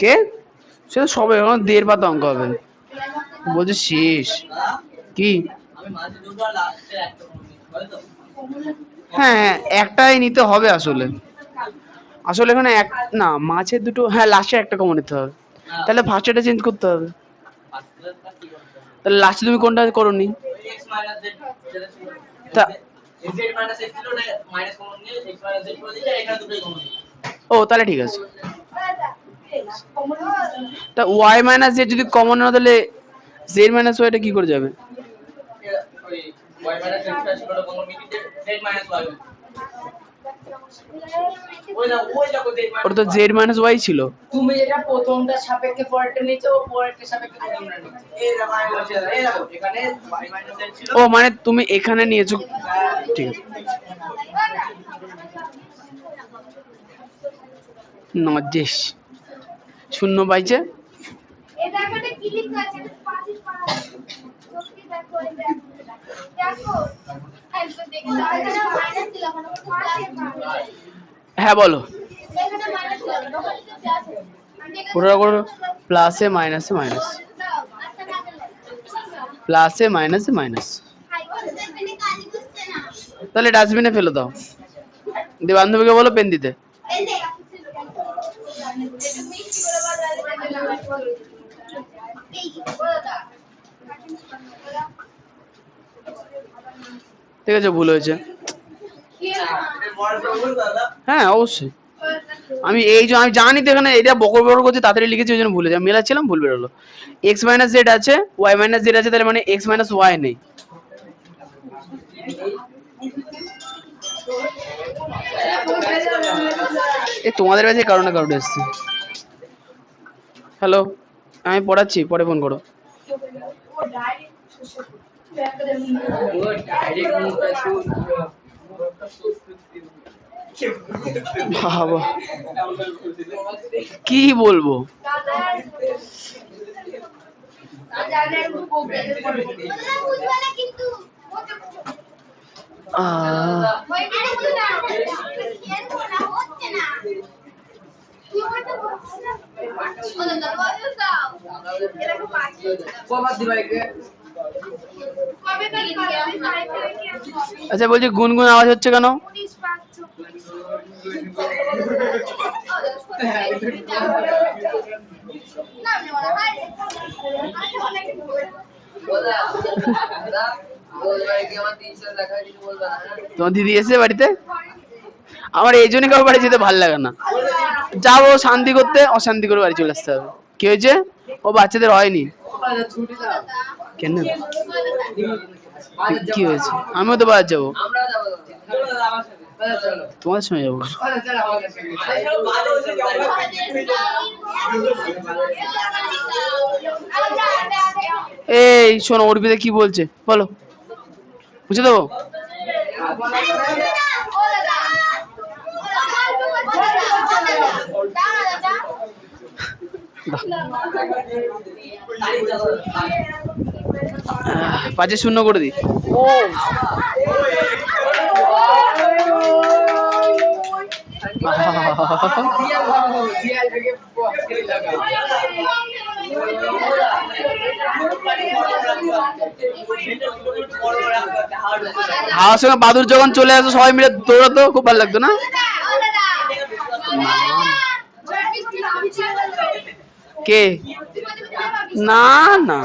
কে সেটা সবে এখন 1.5 পাতা অঙ্ক হবে, বলছে শেষ কি? হ্যাঁ হ্যাঁ একটাই নিতে হবে আসলে, আসলে এখানে এক না মাছের দুটো, হ্যাঁ লাস্টে একটা কমন নিতে হবে, তাহলে ফার্স্টেটা চেঞ্জ করতে হবে। তাহলে লাস্টে তুমি কোনটা করোনি? তা ও তাহলে ঠিক আছে। তা y মাইনাস জেড যদি কমন না, তাহলে z মাইনাস ওয়াইটা কি করে যাবে? ওটা তো z মাইনাস ওয়াই ছিল। তুমি যেটা প্রথমটা সাপেক্ষে পরেরটা নিচে ও পরেরটা সাপেক্ষে প্রথমটা নিচে, এই দেখো এখানে y মাইনাস z ছিল। ও মানে তুমি এখানে নিয়েছো, ঠিক আছে। নজেশ শূন্য পাইছে। এটা একটা ক্লিক আছে, এটা পাঁচই পাঁচ সত্যি দেখো, এটা দেখো একবার দেখো, এটা মাইনাস দিলাম মানে পাঁচই পাঁচ। হ্যাঁ বলো, এখানে মাইনাস দিলাম ওখানে তো প্লাস আছে, পুরো করে প্লাসে মাইনাসে মাইনাস, প্লাসে মাইনাসে মাইনাস। তাহলে ডাস্টবিনে ফেলে দাও, দিয়ে বান্ধবীকে বলো পেন দিতে। ঠিক আছে, ভুল হয়েছে। হ্যাঁ অবশ্যই, আমি এই যে আমি জানি তো এখানে এটা বকর বকর করছে, তাড়াতাড়ি লিখেছি ওই জন্য ভুলে যাই, মেলাচ্ছিলাম ভুল বেরোলো। x মাইনাস জেড আছে, y মাইনাস জেড আছে, তাহলে মানে x মাইনাস ওয়াই নেই। এ তোমাদের কাছে কারণে কারণে এসছে। হ্যালো, আমি পড়াচ্ছি, পরে ফোন করো। বাবা কি বলবো, আচ্ছা বলছি গুনগুন আওয়াজ হচ্ছে কেন? 19 5 না আমি বলা হাই তোমার দিদি এসে বাড়িতে? আমার এই জন্যই কারো বাড়ি যেতে ভালো লাগে না। যাবো শান্তি করতে, অশান্তি করে বাড়ি চলে আসতে হবে। কি হয়েছে? ও বাচ্চাদের হয়নি কেন? কি হয়েছে? আমিও তো বাজার যাবো। তোমাদের সঙ্গে যাবো। এই শোনো, অর্পিতা কি বলছে বলো, বুঝে দেবো? পাঁচে শূন্য করে দিই। হাওয়ার সঙ্গে বাদুর যখন চলে আসতো সবাই মিলে দৌড়াতো, খুব ভালো লাগতো না? কে? না না,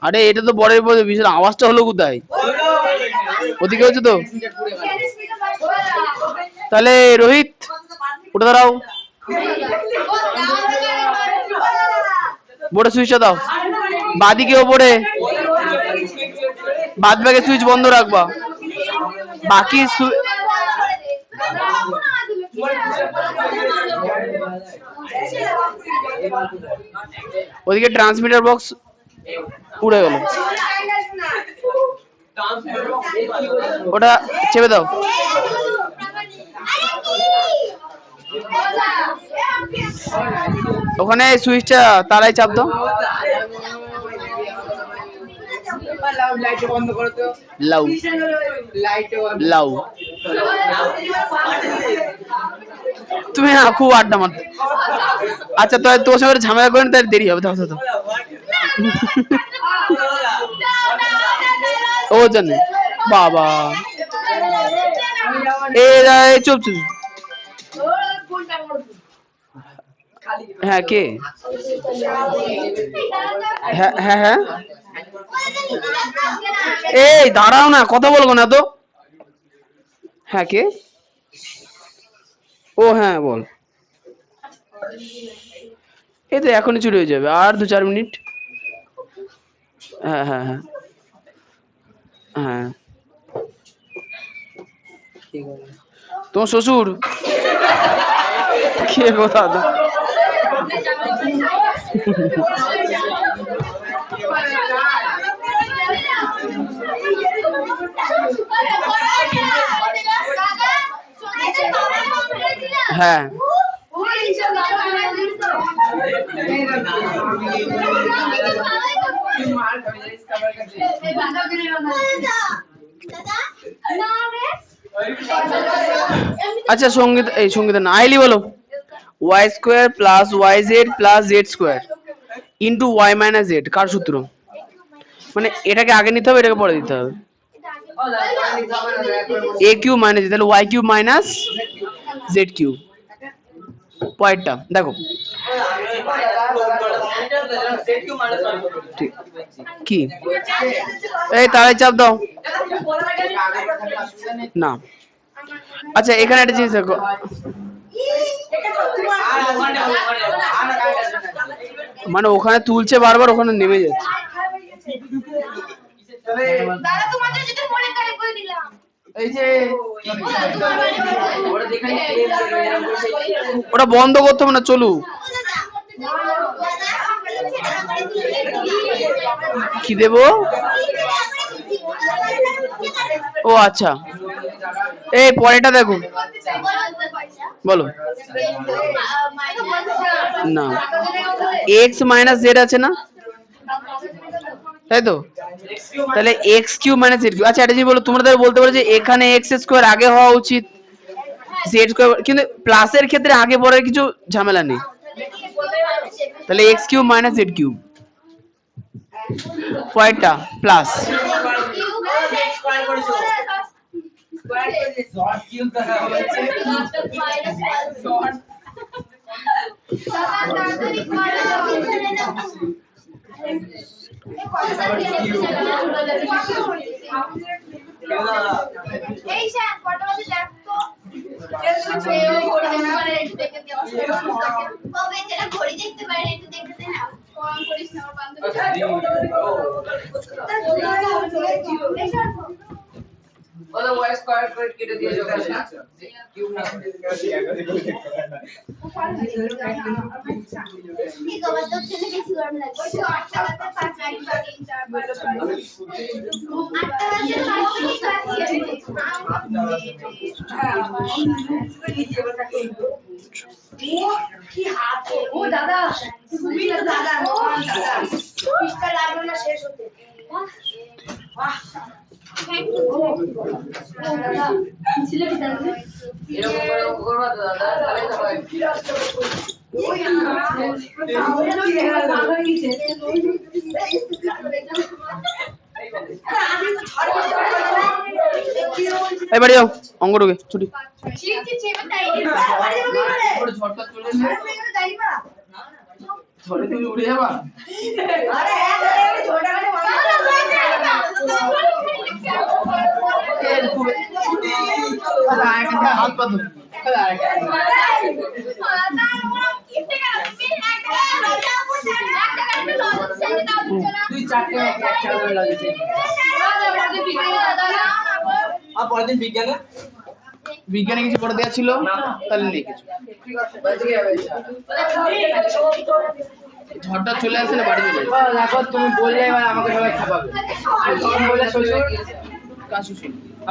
আরে এটা তো বড়ের পরে বিশাল আওয়াজটা হলো কোথায়? ওদিকে হচ্ছে তো। তাহলে রোহিত উঠে দাঁড়াও, বোর্ডে সুইচটা দাও, বাদিকে ওপরে, বাদ বাকি সুইচ বন্ধ রাখবা, বাকি ওদিকে ট্রান্সমিটার বক্স উড়ে গেল, ওটা চেপে দাও। ওখানে সুইচটা তারাই চাপ দাও। লাউ লাউ, তুমি না খুব আড্ডা মারতে। আচ্ছা তো তোর সঙ্গে ঝামেলা করেন, তাই দেরি হবে। দাও দাও, ও জানে বাবা। এই চুপ চুপ। হ্যাঁ কে? হ্যাঁ হ্যাঁ হ্যাঁ, এই দাঁড়াও না, কথা বলবো না তো। হ্যাঁ কে? ও হ্যাঁ বল। এই তো এখনই চুরি হয়ে যাবে, আর 2-4 মিনিট। হ্যাঁ হ্যাঁ হ্যাঁ হ্যাঁ, তোমার শ্বশুর কে কথা তো? হ্যাঁ আচ্ছা সঙ্গীত, এই সঙ্গীত না, আইলি বলো। Y square plus Y Z plus z square into y minus z কার সূত্র? মানে এটাকে আগে নিতে হবে, এটাকে পরে দিতে হবে। এ কিউব মাইনাস, তাহলে Y cube minus Z cube. পয়েন্টটা দেখো কি, এই তারাই চাপ দাও না। আচ্ছা এখানে একটা জিনিস দেখো, মানে ওখানে তুলছে বারবার, ওখানে নেমে যাচ্ছে। ওটা বন্ধ করতে হবে না, চলুক। কি দেবো? ও আচ্ছা, এই পরেরটা দেখো, বলো না। এক্স মাইনাস জেড আছে না, তাই তো? তাহলে x cube minus Z cube. আচ্ছা এটা যদি বলো, তোমরা তাহলে বলতে পারো যে এখানে এক্স স্কোয়ার আগে হওয়া উচিত, জেড স্কোয়ার, কিন্তু প্লাসের ক্ষেত্রে আগে পরের কিছু ঝামেলা নেই। তাহলে x cube minus Z cube কয়টা প্লাস এই স্যার কটা বাজে দেখতো কবে যেটা ঘড়ি দেখতে পারে একটু দেখতে দে না ফোন করিস না আমার বান্ধবী ওটা ওয়াই স্কয়ার করে কেটে দিয়ে যাবে না কিউব না কি খবর তো ছেলে কিছু গরম লাগে ওই 8টা বাজে 5 লাইন 3 4 5 8টা বাজে 5 কি হাতে ও দাদা তুমি না দাদা মহান দাদা পিস্তা লাগলো না শেষ হতে বাহ থ্যাংক ইউ দাদা ছিলে কি জানো এরকম করে করবা তো দাদা তাহলে তো হয় এবারে যাও অঙ্ক ঢুকে ছুটি ঝড়টা চলে এসে ঝড়ে তুমি উড়ে যাবা হাত পা ধরে তুই চারটে একটা লাগছে আর পরের দিন বিজ্ঞানে বিজ্ঞানে কিছু করে দেওয়া ছিল তাহলে লিখেছো ঝড়টা চলে আসলে বাড়ি চলে দেখো তুমি বললে এবার আমাকে সবাই খাপাবে বলে শ্বশুর কাশু ছিল